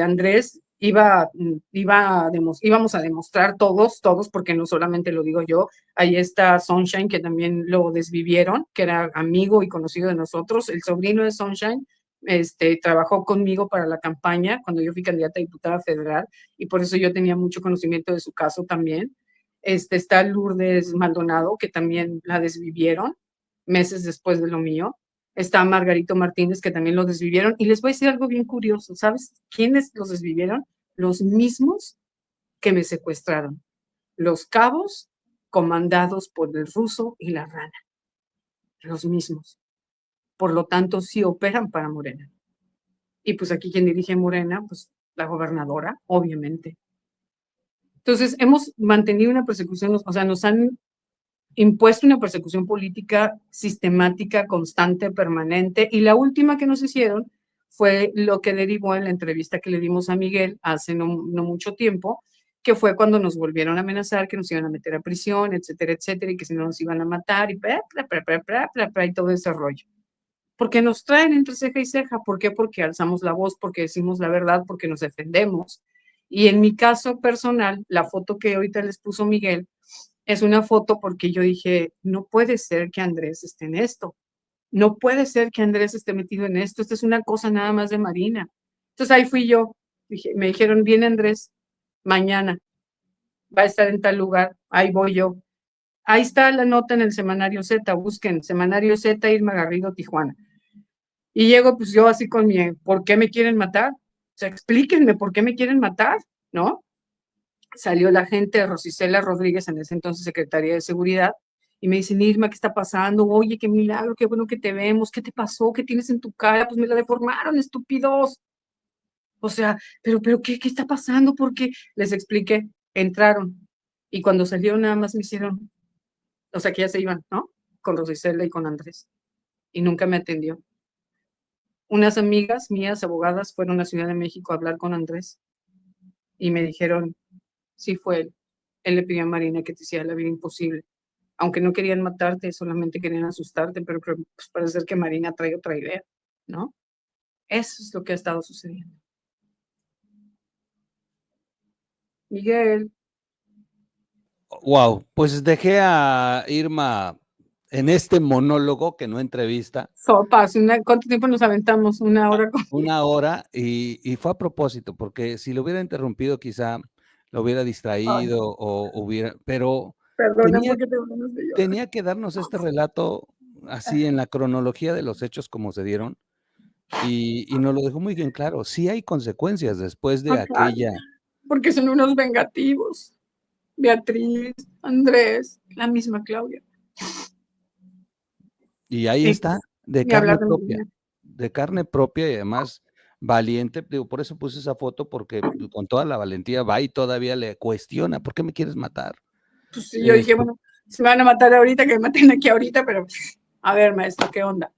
Andrés íbamos a demostrar todos, porque no solamente lo digo yo, ahí está Sunshine, que también lo desvivieron, que era amigo y conocido de nosotros, el sobrino de Sunshine, trabajó conmigo para la campaña cuando yo fui candidata a diputada federal y por eso yo tenía mucho conocimiento de su caso también. Está Lourdes Maldonado, que también la desvivieron meses después de lo mío. Está Margarito Martínez, que también lo desvivieron. Y les voy a decir algo bien curioso, ¿sabes quiénes los desvivieron? Los mismos que me secuestraron. Los cabos comandados por el ruso y la rana. Los mismos. Por lo tanto, sí operan para Morena. Y pues aquí quien dirige Morena, pues la gobernadora, obviamente. Entonces, hemos mantenido una persecución, o sea, nos han impuesto una persecución política sistemática, constante, permanente, y la última que nos hicieron fue lo que derivó en la entrevista que le dimos a Miguel hace no mucho tiempo, que fue cuando nos volvieron a amenazar que nos iban a meter a prisión, etcétera, etcétera, y que si no nos iban a matar, y todo ese rollo. Porque nos traen entre ceja y ceja. ¿Por qué? Porque alzamos la voz, porque decimos la verdad, porque nos defendemos. Y en mi caso personal, la foto que ahorita les puso Miguel, es una foto porque yo dije, no puede ser que Andrés esté en esto. No puede ser que Andrés esté metido en esto. Esta es una cosa nada más de Marina. Entonces ahí fui yo. Me dijeron, viene Andrés mañana, va a estar en tal lugar. Ahí voy yo. Ahí está la nota en el Semanario Z. Busquen Semanario Z, Irma Garrido, Tijuana. Y llego pues yo así con mi, ¿por qué me quieren matar? O sea, explíquenme por qué me quieren matar, ¿no? Salió la gente, Rosicela Rodríguez, en ese entonces secretaria de Seguridad, y me dicen, Irma, ¿qué está pasando? Oye, qué milagro, qué bueno que te vemos, ¿qué te pasó? ¿Qué tienes en tu cara? Pues me la deformaron, estúpidos. O sea, pero ¿qué está pasando? Porque les expliqué, entraron, y cuando salieron nada más me hicieron, o sea, que ya se iban, ¿no? Con Rosicela y con Andrés, y nunca me atendió. Unas amigas mías, abogadas, fueron a Ciudad de México a hablar con Andrés, y me dijeron, sí fue él. Él le pidió a Marina que te hiciera la vida imposible. Aunque no querían matarte, solamente querían asustarte, pero pues parece ser que Marina trae otra idea, ¿no? Eso es lo que ha estado sucediendo. Miguel. Wow, pues dejé a Irma en este monólogo, que no entrevista. Sopas, ¿cuánto tiempo nos aventamos? ¿Una hora? Una hora, y fue a propósito, porque si lo hubiera interrumpido, quizá lo hubiera Ay, distraído o hubiera, pero perdona tenía, porque tengo ganas de llorar. tenía que darnos este relato así en la cronología de los hechos como se dieron, y nos lo dejó muy bien claro. Sí hay consecuencias después de Ah, claro, aquella. porque son unos vengativos. Beatriz, Andrés, la misma Claudia. Y ahí Y está, pues, ni hablar de Marina. de carne propia y además valiente. Digo, por eso puse esa foto, porque con toda la valentía va y todavía le cuestiona, ¿por qué me quieres matar? Pues sí, yo dije, Esto, bueno, se me van a matar ahorita, que me maten aquí ahorita, pero a ver, maestro, ¿qué onda?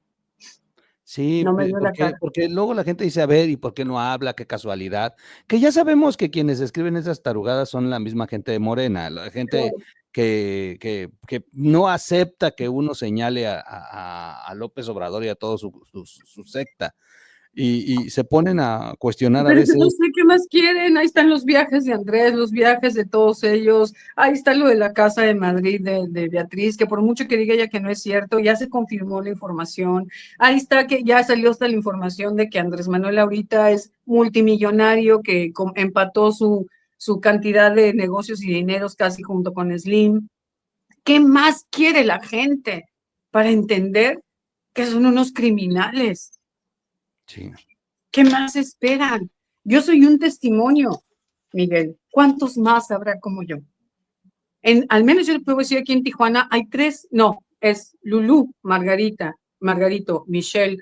sí, No me dio la cara. porque luego la gente dice, a ver, ¿y por qué no habla? Qué casualidad. Que ya sabemos que quienes escriben esas tarugadas son la misma gente de Morena, la gente Claro. que no acepta que uno señale a López Obrador y a toda su secta. Y se ponen a cuestionar a Pero yo no veces. sé qué más quieren. Ahí están los viajes de Andrés, los viajes de todos ellos. Ahí está lo de la casa de Madrid de Beatriz, que por mucho que diga ella que no es cierto, ya se confirmó la información. Ahí está que ya salió hasta la información de que Andrés Manuel ahorita es multimillonario, que empató su cantidad de negocios y dineros casi junto con Slim. ¿Qué más quiere la gente para entender que son unos criminales? Sí. ¿Qué más esperan? Yo soy un testimonio, Miguel. ¿Cuántos más habrá como yo? Al menos yo le puedo decir aquí en Tijuana hay 3, no, es Lulú, Margarita, Margarito, Michelle,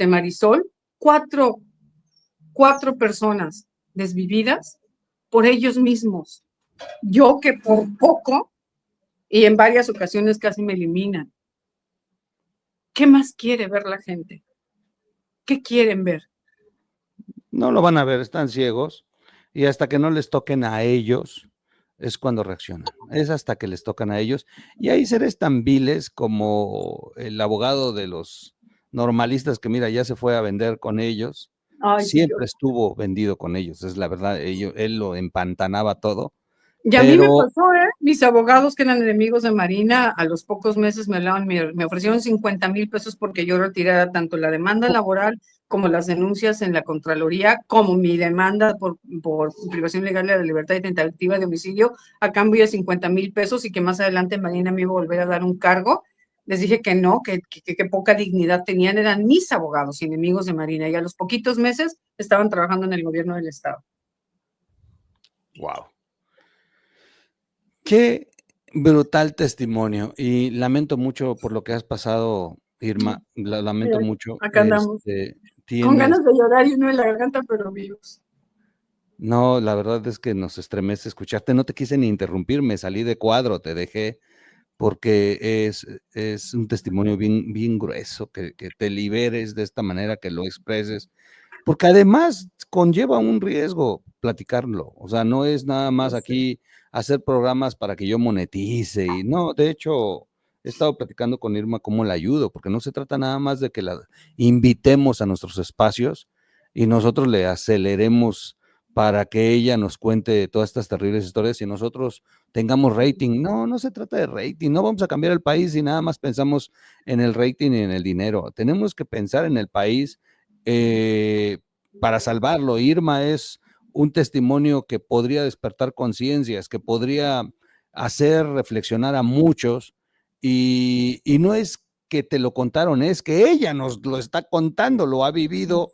Marisol, cuatro personas desvividas por ellos mismos. Yo que por poco y en varias ocasiones casi me eliminan. ¿Qué más quiere ver la gente? ¿Qué quieren ver? No lo van a ver, están ciegos, y hasta que no les toquen a ellos es cuando reaccionan. Es hasta que les tocan a ellos. Y hay seres tan viles como el abogado de los normalistas, que mira, ya se fue a vender con ellos, Ay, sí, qué siempre horror. estuvo vendido con ellos, es la verdad, él lo empantanaba todo, Y a mí me pero pasó, ¿eh? Mis abogados que eran enemigos de Marina, a los pocos meses me hablaban, me ofrecieron 50,000 pesos porque yo retirara tanto la demanda laboral como las denuncias en la Contraloría, como mi demanda por privación legal de la libertad y tentativa de homicidio, a cambio de 50,000 pesos, y que más adelante Marina me iba a volver a dar un cargo. Les dije que no, que poca dignidad tenían, eran mis abogados y enemigos de Marina, y a los poquitos meses estaban trabajando en el gobierno del estado. wow. Qué brutal testimonio, y lamento mucho por lo que has pasado, Irma, lamento mucho. Acá andamos. Con Tienes, ganas de llorar y uno en la garganta, pero vivos. no, la verdad es que nos estremece escucharte, no te quise ni interrumpir, me salí de cuadro, te dejé, porque es un testimonio bien, bien grueso, que te liberes de esta manera, que lo expreses, porque además conlleva un riesgo platicarlo, o sea, no es nada más aquí hacer programas para que yo monetice, y no, de hecho, he estado platicando con Irma cómo la ayudo, porque no se trata nada más de que la invitemos a nuestros espacios y nosotros le aceleremos para que ella nos cuente todas estas terribles historias y nosotros tengamos rating. No, no se trata de rating, no vamos a cambiar el país y nada más pensamos en el rating y en el dinero. Tenemos que pensar en el país para salvarlo. Irma es un testimonio que podría despertar conciencias, que podría hacer reflexionar a muchos y no es que te lo contaron, es que ella nos lo está contando, lo ha vivido,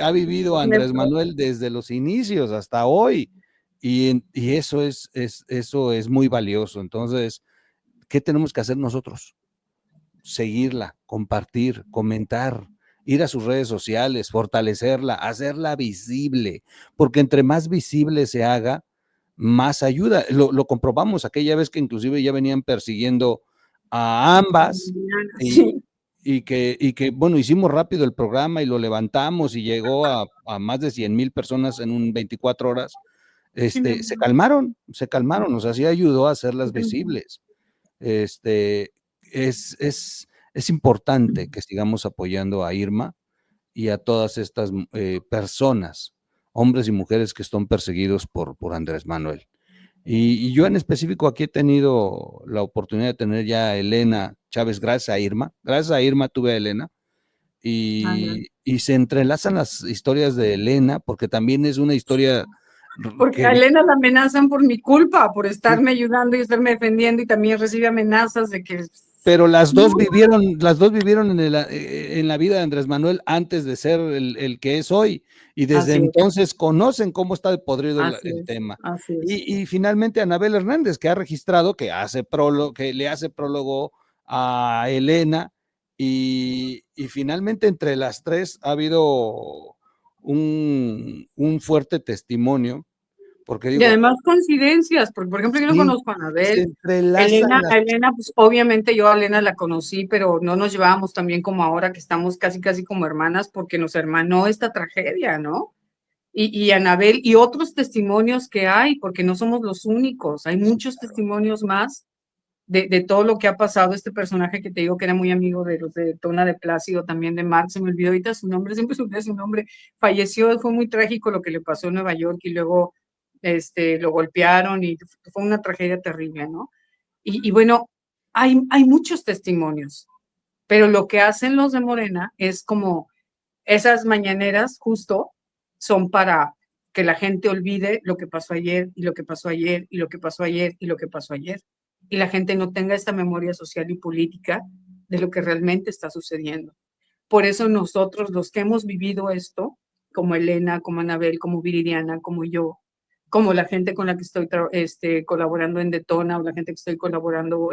ha vivido Andrés Manuel desde los inicios hasta hoy, y eso es muy valioso. Entonces, ¿qué tenemos que hacer nosotros? Seguirla, compartir, comentar, ir a sus redes sociales, fortalecerla, hacerla visible, porque entre más visible se haga, más ayuda. Lo comprobamos aquella vez que inclusive ya venían persiguiendo a ambas y, Sí, bueno, hicimos rápido el programa y lo levantamos y llegó a más de 100,000 personas en un 24 horas. sí, mi Se amor. calmaron, o sea, sí ayudó a hacerlas Sí, también. visibles. Este, es importante que sigamos apoyando a Irma y a todas estas personas, hombres y mujeres que están perseguidos por Andrés Manuel. Y yo en específico aquí he tenido la oportunidad de tener ya a Elena Chávez, gracias a Irma tuve a Elena, Ajá. y se entrelazan las historias de Elena, porque también es una historia Porque que a Elena la amenazan por mi culpa, por estarme ayudando y estarme defendiendo, y también recibe amenazas de que pero no, las dos vivieron en la vida de Andrés Manuel antes de ser el que es hoy, y desde así es, entonces conocen cómo está de podrido así el es, tema. así es. Y finalmente Anabel Hernández, que ha registrado, que le hace prólogo a Elena, y finalmente entre las tres ha habido un fuerte testimonio, porque Y digo, además coincidencias, porque por ejemplo yo no sí, conozco a se Anabel. entrelazan Elena, las... a Elena, pues obviamente yo a Elena la conocí, pero no nos llevábamos tan bien como ahora, que estamos casi casi como hermanas, porque nos hermanó esta tragedia, ¿no? Y Anabel, y otros testimonios que hay, porque no somos los únicos, hay Sí, muchos testimonios más de todo lo que ha pasado. Este personaje que te digo que era muy amigo de los de Tona de Plácido, también de Marx, se me olvidó ahorita su nombre, siempre se me olvida su nombre, falleció, fue muy trágico lo que le pasó en Nueva York, y luego lo golpearon y fue una tragedia terrible, ¿no? Y bueno, hay muchos testimonios, pero lo que hacen los de Morena es como esas mañaneras justo son para que la gente olvide lo que pasó ayer y lo que pasó ayer y lo que pasó ayer y lo que pasó ayer. Y la gente no tenga esta memoria social y política de lo que realmente está sucediendo. Por eso nosotros, los que hemos vivido esto, como Elena, como Anabel, como Viridiana, como yo, como la gente con la que estoy colaborando en Detona, o la gente que estoy colaborando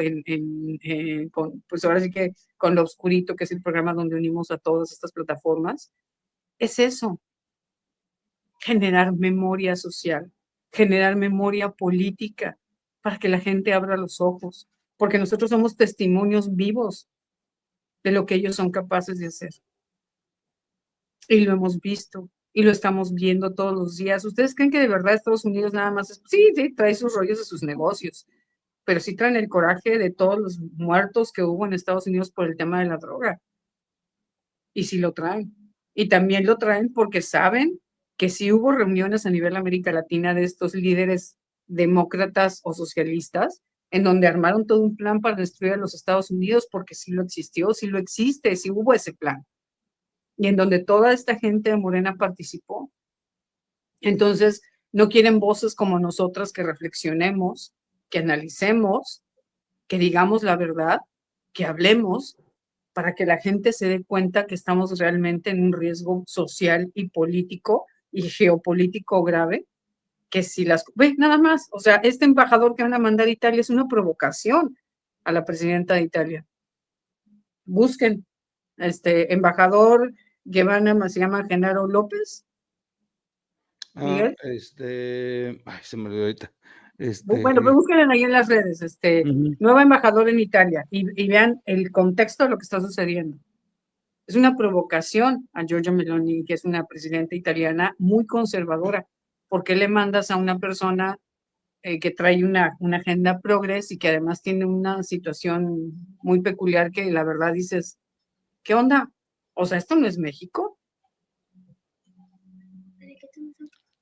pues ahora sí que con Lo Oscurito, que es el programa donde unimos a todas estas plataformas, es eso, generar memoria social, generar memoria política, para que la gente abra los ojos, porque nosotros somos testimonios vivos de lo que ellos son capaces de hacer. Y lo hemos visto y lo estamos viendo todos los días. ¿Ustedes creen que de verdad Estados Unidos nada más es, sí, sí, trae sus rollos de sus negocios, pero sí traen el coraje de todos los muertos que hubo en Estados Unidos por el tema de la droga? Y sí lo traen. Y también lo traen porque saben que sí hubo reuniones a nivel América Latina de estos líderes demócratas o socialistas, en donde armaron todo un plan para destruir a los Estados Unidos, porque sí lo existió, sí lo existe, sí hubo ese plan, y en donde toda esta gente de Morena participó. Entonces, no quieren voces como nosotras que reflexionemos, que analicemos, que digamos la verdad, que hablemos, para que la gente se dé cuenta que estamos realmente en un riesgo social y político y geopolítico grave, que si las... Ve, nada más, o sea, este embajador que van a mandar a Italia es una provocación a la presidenta de Italia. Busquen, embajador se llama Genaro López, Miguel. Ay, se me olvidó ahorita. Bueno, pues busquen ahí en las redes, Ujú. nueva embajador en Italia, y vean el contexto de lo que está sucediendo. Es una provocación a Giorgia Meloni, que es una presidenta italiana muy conservadora. ¿Por qué le mandas a una persona que trae una agenda progres y que además tiene una situación muy peculiar, que la verdad dices, ¿qué onda? O sea, ¿esto no es México?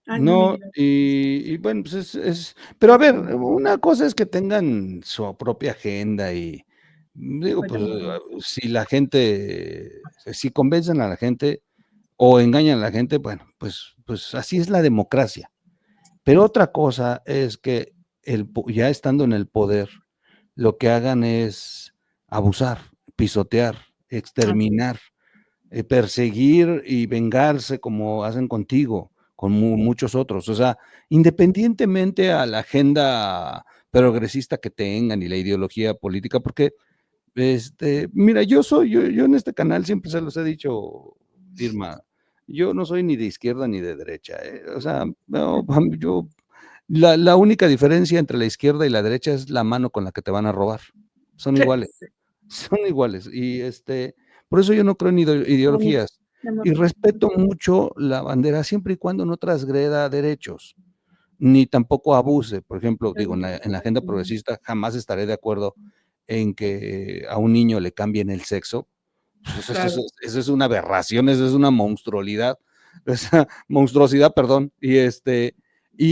Ay, no, mi No, vida. y bueno, pues pero a ver, una cosa es que tengan su propia agenda y digo, Ahorita pues, me llamas. si la gente, si convencen a la gente o engañan a la gente, bueno, pues así es la democracia. Pero otra cosa es que ya estando en el poder, lo que hagan es abusar, pisotear, Así es. exterminar, perseguir y vengarse como hacen contigo, con muchos otros. O sea, independientemente a la agenda progresista que tengan y la ideología política, porque, mira, yo en este canal siempre se los he dicho, Irma, yo no soy ni de izquierda ni de derecha, o sea, no, la única diferencia entre la izquierda y la derecha es la mano con la que te van a robar. Son Sí, iguales, sí. son iguales. Y por eso yo no creo en Bonito, ideologías. mi amor. Y respeto mucho la bandera siempre y cuando no transgreda derechos, ni tampoco abuse. Por ejemplo, digo, en la agenda progresista jamás estaré de acuerdo en que a un niño le cambien el sexo. Pues Claro. eso es una aberración, eso es una monstruosidad, esa monstruosidad, perdón. Y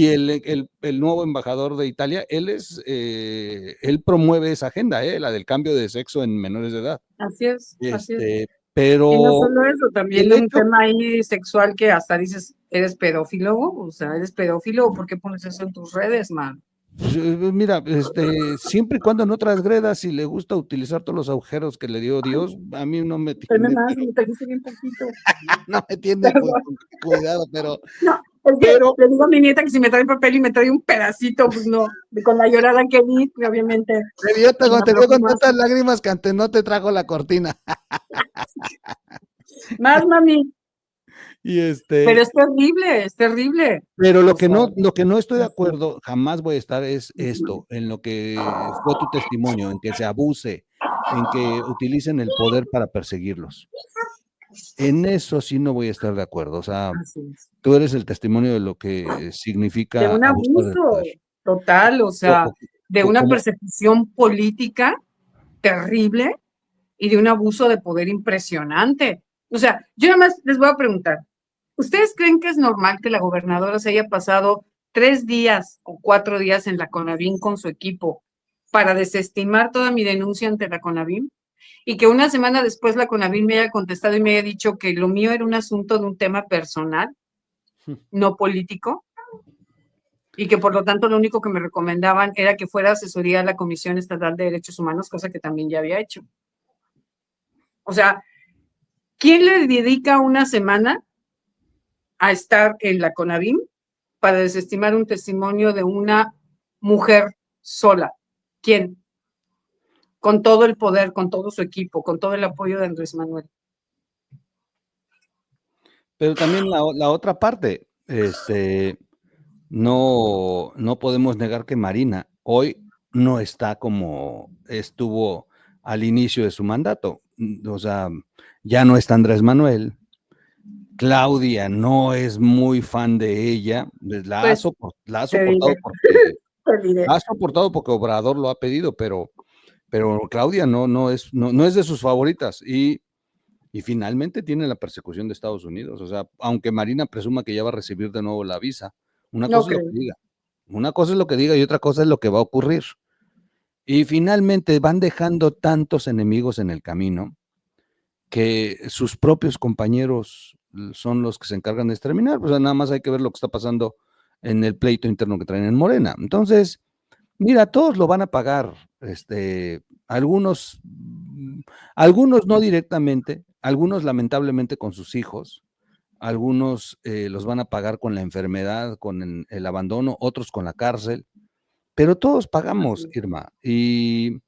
el nuevo embajador de Italia, él promueve esa agenda, la del cambio de sexo en menores de edad. Así es, así es. Y no Pero solo eso, también el un hecho, tema ahí sexual que hasta dices, ¿eres pedófilo? O sea, ¿eres pedófilo? ¿Por qué pones eso en tus redes, man? pues, mira, siempre y cuando no transgreda, si le gusta utilizar todos los agujeros que le dio Ay, Dios, a mí no me tráeme tiene, más, pero me trajiste bien poquito. no me tiene Perdón. cuidado, pero, No, es que pero le digo a mi nieta que si me trae papel y me trae un pedacito, pues no. Y con la llorada que vi, obviamente me te vio arrojó con más. tantas lágrimas que antes no te trajo la cortina. Más, mami. Y Pero es terrible, es terrible. pero O sea, lo que no estoy de acuerdo, jamás voy a estar es esto, en lo que fue tu testimonio, en que se abuse, en que utilicen el poder para perseguirlos. En eso sí no voy a estar de acuerdo. O sea, así es. tú eres el testimonio de lo que De significa un abusar del poder. abuso total, o sea, de una Como, persecución política terrible y de un abuso de poder impresionante. O sea, yo nada más les voy a preguntar, ¿ustedes creen que es normal que la gobernadora se haya pasado 3 días o 4 días en la CONAVIM con su equipo para desestimar toda mi denuncia ante la CONAVIM? Y que una semana después la CONAVIM me haya contestado y me haya dicho que lo mío era un asunto de un tema personal, no político, y que por lo tanto lo único que me recomendaban era que fuera asesoría a la Comisión Estatal de Derechos Humanos, cosa que también ya había hecho. O sea, ¿quién le dedica una semana a estar en la CONAVIM para desestimar un testimonio de una mujer sola? ¿Quién? Con todo el poder, con todo su equipo, con todo el apoyo de Andrés Manuel. pero también la otra parte, no podemos negar que Marina hoy no está como estuvo al inicio de su mandato. O sea, ya no está Andrés Manuel. Claudia no es muy fan de ella. Pues La ha te diré, soportado porque te diré. Obrador lo ha pedido, pero Claudia no es de sus favoritas. Y finalmente tiene la persecución de Estados Unidos. O sea, aunque Marina presuma que ya va a recibir de nuevo la visa, una No cosa es lo que creo. diga. Una cosa es lo que diga y otra cosa es lo que va a ocurrir. Y finalmente van dejando tantos enemigos en el camino que sus propios compañeros son los que se encargan de exterminar. Pues nada más hay que ver lo que está pasando en el pleito interno que traen en Morena. Entonces, mira, todos lo van a pagar. Algunos, algunos no directamente, algunos lamentablemente con sus hijos, algunos los van a pagar con la enfermedad, con el abandono, otros con la cárcel, pero todos pagamos, Así. Irma. Y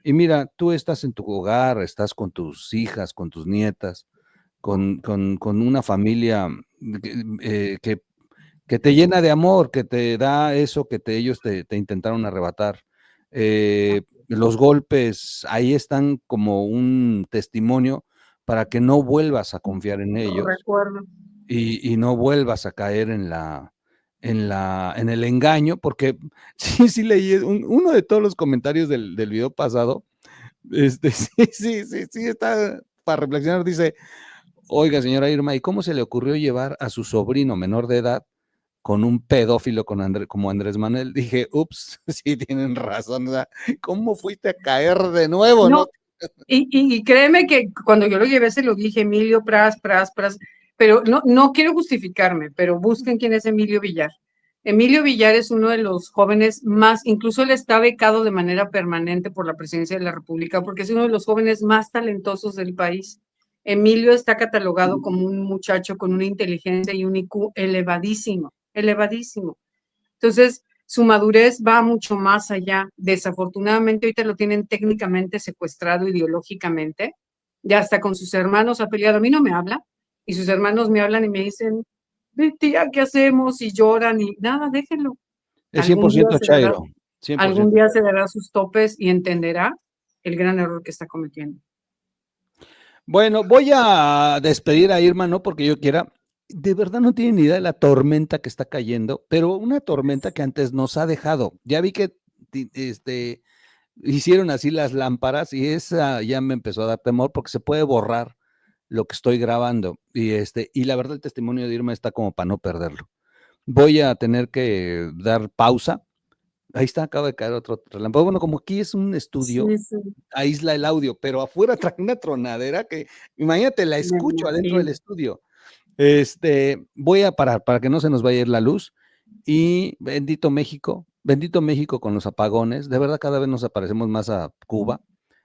mira, tú estás en tu hogar, estás con tus hijas, con tus nietas, con una familia que, que te llena de amor, que te da eso que ellos te intentaron arrebatar. Los golpes ahí están como un testimonio para que no vuelvas a confiar en Lo ellos recuerdo. y no vuelvas a caer en el engaño, porque sí leí uno de todos los comentarios del video pasado, sí, está para reflexionar, dice, oiga, señora Irma, ¿y cómo se le ocurrió llevar a su sobrino menor de edad con un pedófilo como Andrés Manuel, dije, ups, sí tienen razón, o sea, ¿cómo fuiste a caer de nuevo, no? No, y créeme que cuando yo lo llevé se lo dije, Emilio Pras, pero no quiero justificarme, pero busquen quién es Emilio Villar. Emilio Villar es uno de los jóvenes más, incluso él está becado de manera permanente por la presidencia de la República, porque es uno de los jóvenes más talentosos del país. Emilio está catalogado como un muchacho con una inteligencia y un IQ elevadísimo, elevadísimo. Entonces, su madurez va mucho más allá. Desafortunadamente, ahorita lo tienen técnicamente secuestrado ideológicamente. Ya hasta con sus hermanos ha peleado. A mí no me habla. Y sus hermanos me hablan y me dicen, tía, ¿qué hacemos? Y lloran y nada, déjenlo. Es 100% Chairo, Algún 100% día se Chairo. dará sus topes y entenderá el gran error que está cometiendo. Bueno, voy a despedir a Irma, no porque yo quiera. De verdad no tienen ni idea de la tormenta que está cayendo, pero una tormenta que antes nos ha dejado. Ya vi que hicieron así las lámparas y esa ya me empezó a dar temor porque se puede borrar lo que estoy grabando. Y la verdad el testimonio de Irma está como para no perderlo. Voy a tener que dar pausa. Ahí está, acaba de caer otro relámpago. Bueno, como aquí es un estudio, Sí, sí, aísla el audio, pero afuera trae una tronadera que, imagínate, la me escucho adentro del imagino. estudio. Voy a parar para que no se nos vaya a ir la luz. Y bendito México con los apagones. De verdad, cada vez nos aparecemos más a Cuba.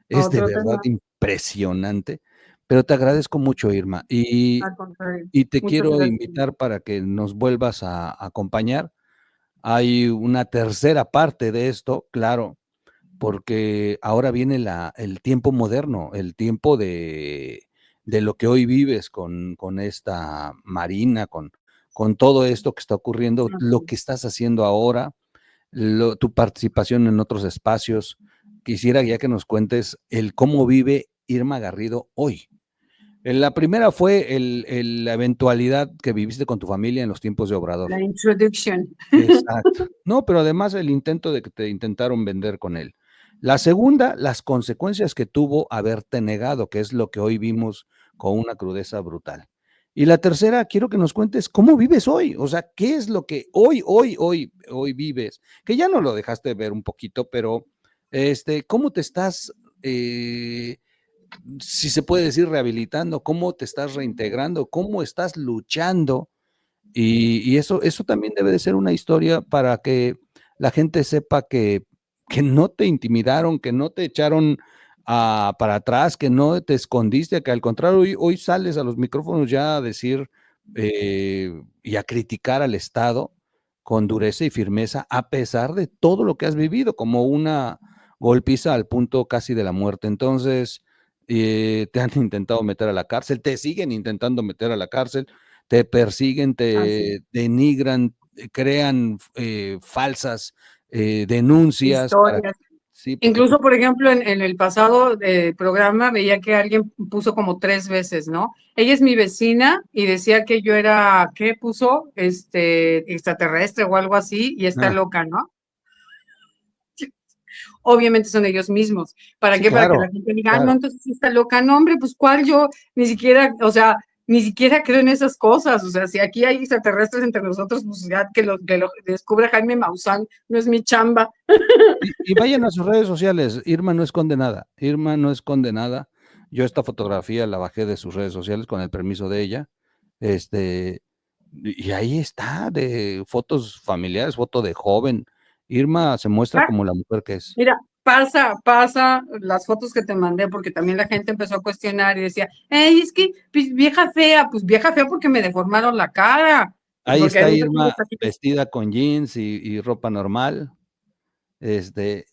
Es de Otro verdad tema, impresionante. Pero te agradezco mucho, Irma. al contrario. Y te Muchas quiero gracias. invitar para que nos vuelvas a acompañar. Hay una tercera parte de esto, claro, porque ahora viene el tiempo moderno, el tiempo de lo que hoy vives con esta Marina, con todo esto que está ocurriendo, lo que estás haciendo ahora, tu participación en otros espacios. Quisiera ya que nos cuentes el cómo vive Irma Garrido hoy. La primera fue la eventualidad que viviste con tu familia en los tiempos de Obrador. La introduction. Exacto. No, pero además el intento de que te intentaron vender con él. La segunda, las consecuencias que tuvo haberte negado, que es lo que hoy vimos con una crudeza brutal. Y la tercera, quiero que nos cuentes cómo vives hoy, o sea, qué es lo que hoy vives, que ya no lo dejaste ver un poquito, pero cómo te estás, si se puede decir, rehabilitando, cómo te estás reintegrando, cómo estás luchando y eso también debe de ser una historia para que la gente sepa que no te intimidaron, que no te echaron para atrás, que no te escondiste, que al contrario, hoy sales a los micrófonos ya a decir y a criticar al Estado con dureza y firmeza, a pesar de todo lo que has vivido, como una golpiza al punto casi de la muerte. Entonces, te han intentado meter a la cárcel, te siguen intentando meter a la cárcel, te persiguen, Así. te denigran, crean falsas denuncias para Historias. sí, porque tú Incluso, por ejemplo, en el pasado programa veía que alguien puso como 3 veces, ¿no? Ella es mi vecina y decía que yo era, ¿qué puso? Extraterrestre o algo así, y está ah, loca, ¿no? Obviamente son ellos mismos. ¿Para sí, qué? Para que claro, la gente diga, ah, no, claro. entonces sí está loca. No, hombre, pues cuál yo, ni siquiera, o sea, ni siquiera creo en esas cosas. O sea, si aquí hay extraterrestres entre nosotros, pues ya que lo descubra Jaime Maussan, no es mi chamba. Y vayan a sus redes sociales, Irma no es condenada, Irma no es condenada. Yo esta fotografía la bajé de sus redes sociales con el permiso de ella. Este, y ahí está, de fotos familiares, foto de joven. Irma se muestra Ah, como la mujer que es. mira, pasa las fotos que te mandé, porque también la gente empezó a cuestionar y decía, hey, es que pues, vieja fea porque me deformaron la cara, Ahí porque hay está muchas cosas Irma así. vestida con jeans y ropa normal. Este,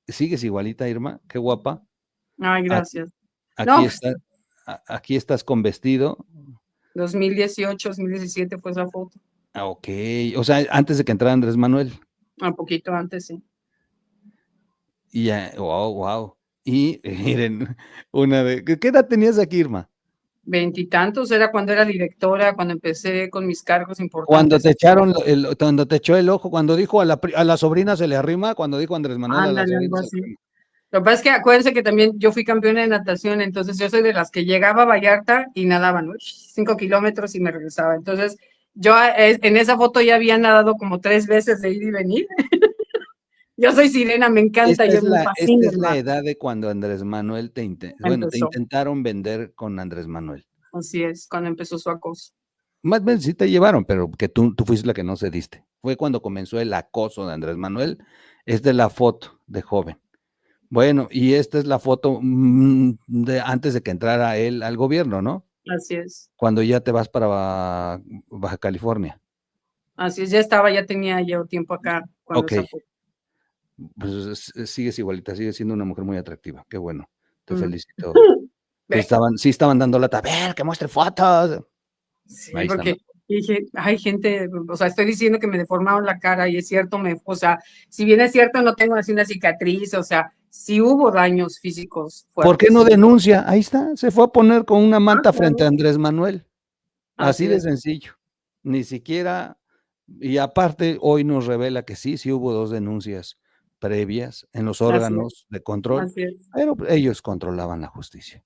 sigues igualita, Irma, qué guapa. Ay, Aquí, gracias. No, aquí pues está, aquí estás con vestido. 2018, 2017 fue esa foto, Ok, o sea, antes de que entrara Andrés Manuel. un poquito antes, sí. Y ya, wow, wow. Y miren, ¿qué edad tenías aquí, Irma? Veintitantos era cuando era directora, cuando empecé con mis cargos Cuando importantes. te echaron, cuando te echó el ojo, cuando dijo a la sobrina se le arrima, cuando dijo Andrés Manuel a la Ándale, sobrina algo se le así. arrima. Lo que pasa es que acuérdense que también yo fui campeona de natación, entonces yo soy de las que llegaba a Vallarta y nadaba, ¿no? 5 kilómetros y me regresaba. Entonces Yo en esa foto ya había nadado como 3 veces de ir y venir. Yo soy sirena, me encanta, Esta yo es me esta fascina es el la mar. edad de cuando Andrés Manuel te Empezó, intentaron vender con Andrés Manuel. así es, cuando empezó su acoso. Más bien sí te llevaron, pero que tú fuiste la que no cediste. Fue cuando comenzó el acoso de Andrés Manuel. Esta es la foto de joven. Bueno, y esta es la foto de antes de que entrara él al gobierno, ¿no? Así es. Cuando ya te vas para Baja California. Así es, ya estaba, ya tenía yo tiempo acá cuando Ok, esa foto. pues sigues igualita, sigues siendo una mujer muy atractiva. Qué bueno, te Mm. felicito. Ve, Sí estaban dando lata, a ver, que muestre fotos. sí, Ahí están. porque dije, hay gente, o sea, estoy diciendo que me deformaron la cara y es cierto, o sea, si bien es cierto, no tengo así una cicatriz, o sea, sí hubo daños físicos ¿Por qué fuertes. no denuncia? Ahí está, se fue a poner con una Ah, manta frente a claro, Andrés Manuel. Así así de es, sencillo. Ni siquiera, y aparte hoy nos revela que sí hubo 2 denuncias previas en los así es, órganos de control, así es. pero ellos controlaban la justicia.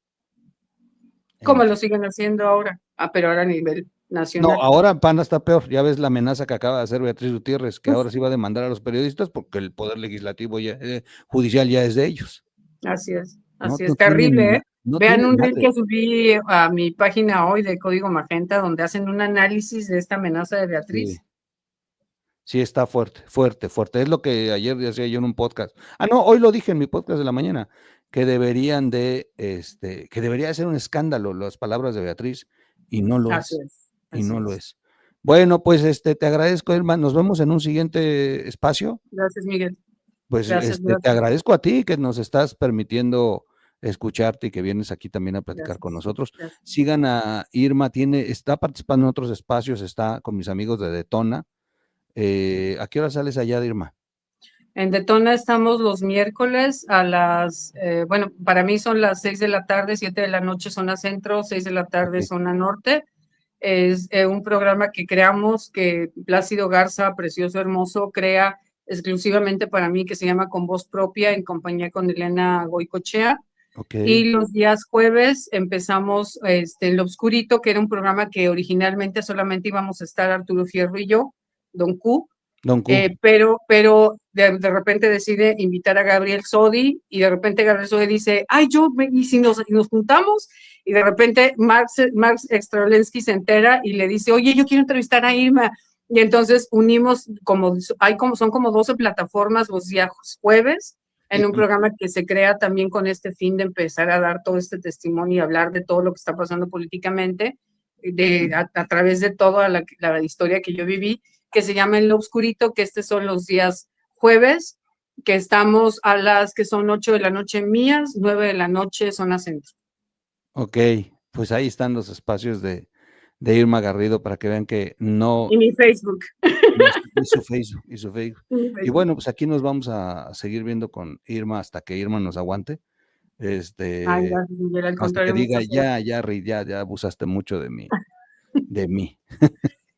En Como lo fin. siguen haciendo ahora, pero ahora a nivel No, nacional. ahora PAN está peor. Ya ves la amenaza que acaba de hacer Beatriz Gutiérrez, que Uf, ahora sí va a demandar a los periodistas porque el poder legislativo ya, judicial ya es de ellos. así No es terrible, ¿eh? tienen, no Vean tienen un reel madre. que subí a mi página hoy de Código Magenta, donde hacen un análisis de esta amenaza de Sí. Beatriz. Sí, está fuerte, fuerte, fuerte. Es lo que ayer decía yo en un podcast. Ah, no, hoy lo dije en mi podcast de la mañana, que deberían que debería ser un escándalo las palabras de Beatriz, y no lo Así es, es, y así no lo es. es. Bueno, pues te agradezco, Irma. Nos vemos en un siguiente espacio. Gracias, Miguel. Pues Gracias, te gracias, agradezco a ti que nos estás permitiendo escucharte y que vienes aquí también a platicar con gracias, nosotros. gracias. Sigan a Irma, está participando en otros espacios, está con mis amigos de Detona. ¿A qué hora sales allá de Irma? En Detona estamos los miércoles a bueno, para mí son las 6 de la tarde, 7 de la noche zona centro, 6 de la tarde Ok, zona norte. Es un programa que creamos, que Plácido Garza, precioso, hermoso, crea exclusivamente para mí, que se llama Con Voz Propia, en compañía con Elena Goicochea. ok. Y los días jueves empezamos El Obscurito, que era un programa que originalmente solamente íbamos a estar Arturo Fierro y yo, Don Q, Don Q. pero de repente decide invitar a Gabriel Sodi y de repente Gabriel Sodi dice, ay, y si nos juntamos, y de repente Marx Extralensky se entera y le dice, oye, yo quiero entrevistar a Irma, y entonces unimos, son como 12 plataformas los días jueves, en un Ujú. programa que se crea también con este fin de empezar a dar todo este testimonio y hablar de todo lo que está pasando políticamente, a través de toda la historia que yo viví, que se llama El Obscurito, que son los días jueves, que estamos a las que son 8 de la noche mías, 9 de la noche zona centro. Ok, pues ahí están los espacios de Irma Garrido para que vean que no, Y mi Facebook. y su Facebook, y su Facebook. Y mi Y Facebook. bueno, pues aquí nos vamos a seguir viendo con Irma hasta que Irma nos aguante. Ay, Este, gracias, Miguel. Al hasta que contrario, diga, muchas gracias. ya abusaste mucho de mí.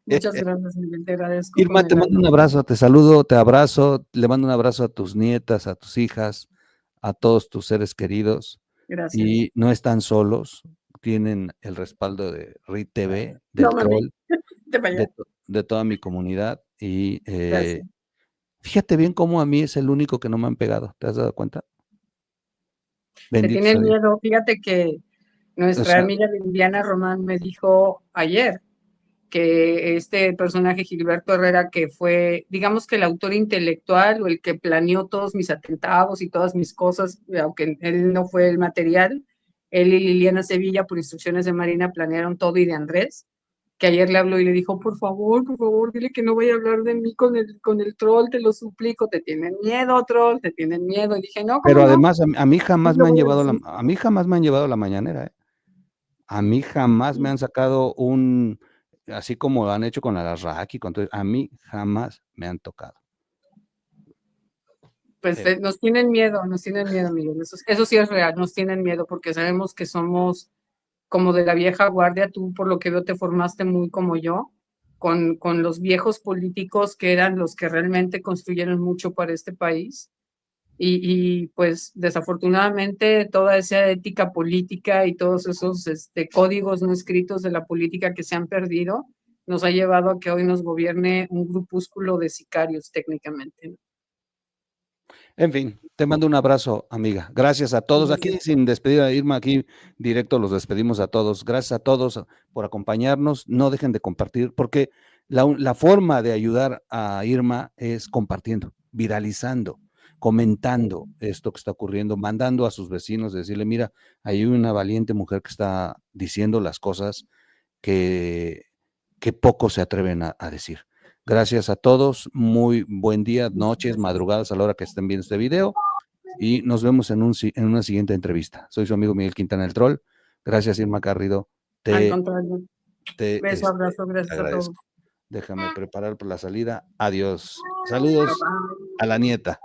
Muchas gracias, Miguel. Te agradezco Irma, con te el mando alma. un abrazo, te saludo, te abrazo, le mando un abrazo a tus nietas, a tus hijas, a todos tus seres queridos, Gracias. y no están solos, tienen el respaldo de RIT TV, No, del mami, Troll, te vaya. de toda mi comunidad, y Gracias. fíjate bien cómo a mí es el único que no me han pegado, ¿te has dado cuenta? Te Bendito sea tienen Dios. miedo. Fíjate que O nuestra sea, amiga Liliana Román me dijo ayer que este personaje Gilberto Herrera, que fue, digamos que el autor intelectual o el que planeó todos mis atentados y todas mis cosas, aunque él no fue el material, él y Liliana Sevilla, por instrucciones de Marina, planearon todo y de Andrés, que ayer le habló y le dijo, por favor, dile que no vaya a hablar de mí con el troll, te lo suplico, te tienen miedo, troll, te tienen miedo. Y dije, no, ¿cómo pero no? además a mí Sí jamás me lo han voy a llevado decir. a mí jamás me han llevado a la mañanera, ¿eh? A mí jamás me han sacado así como lo han hecho con la Larraqui, con todo, a mí jamás me han tocado. Pues nos tienen miedo, Miguel. Eso sí es real, nos tienen miedo porque sabemos que somos como de la vieja guardia. Tú, por lo que veo, te formaste muy como yo, con los viejos políticos que eran los que realmente construyeron mucho para este país. Pues desafortunadamente toda esa ética política y todos esos códigos no escritos de la política que se han perdido, nos ha llevado a que hoy nos gobierne un grupúsculo de sicarios técnicamente, ¿no? En fin, te mando un abrazo, amiga. Gracias a todos. Aquí, sin despedir a Irma, aquí directo los despedimos a todos. Gracias a todos por acompañarnos. No dejen de compartir, porque la forma de ayudar a Irma es compartiendo, viralizando, comentando esto que está ocurriendo, mandando a sus vecinos, decirle, mira, hay una valiente mujer que está diciendo las cosas que, que pocos se atreven a decir. Gracias a todos, muy buen día, noches, madrugadas a la hora que estén viendo este video y nos vemos en una siguiente entrevista. Soy su amigo Miguel Quintana el Troll. Gracias, Irma Garrido. Al Te contrario. Beso, abrazo, gracias a todos. agradezco. Déjame preparar por la salida. Adiós. Saludos a la nieta.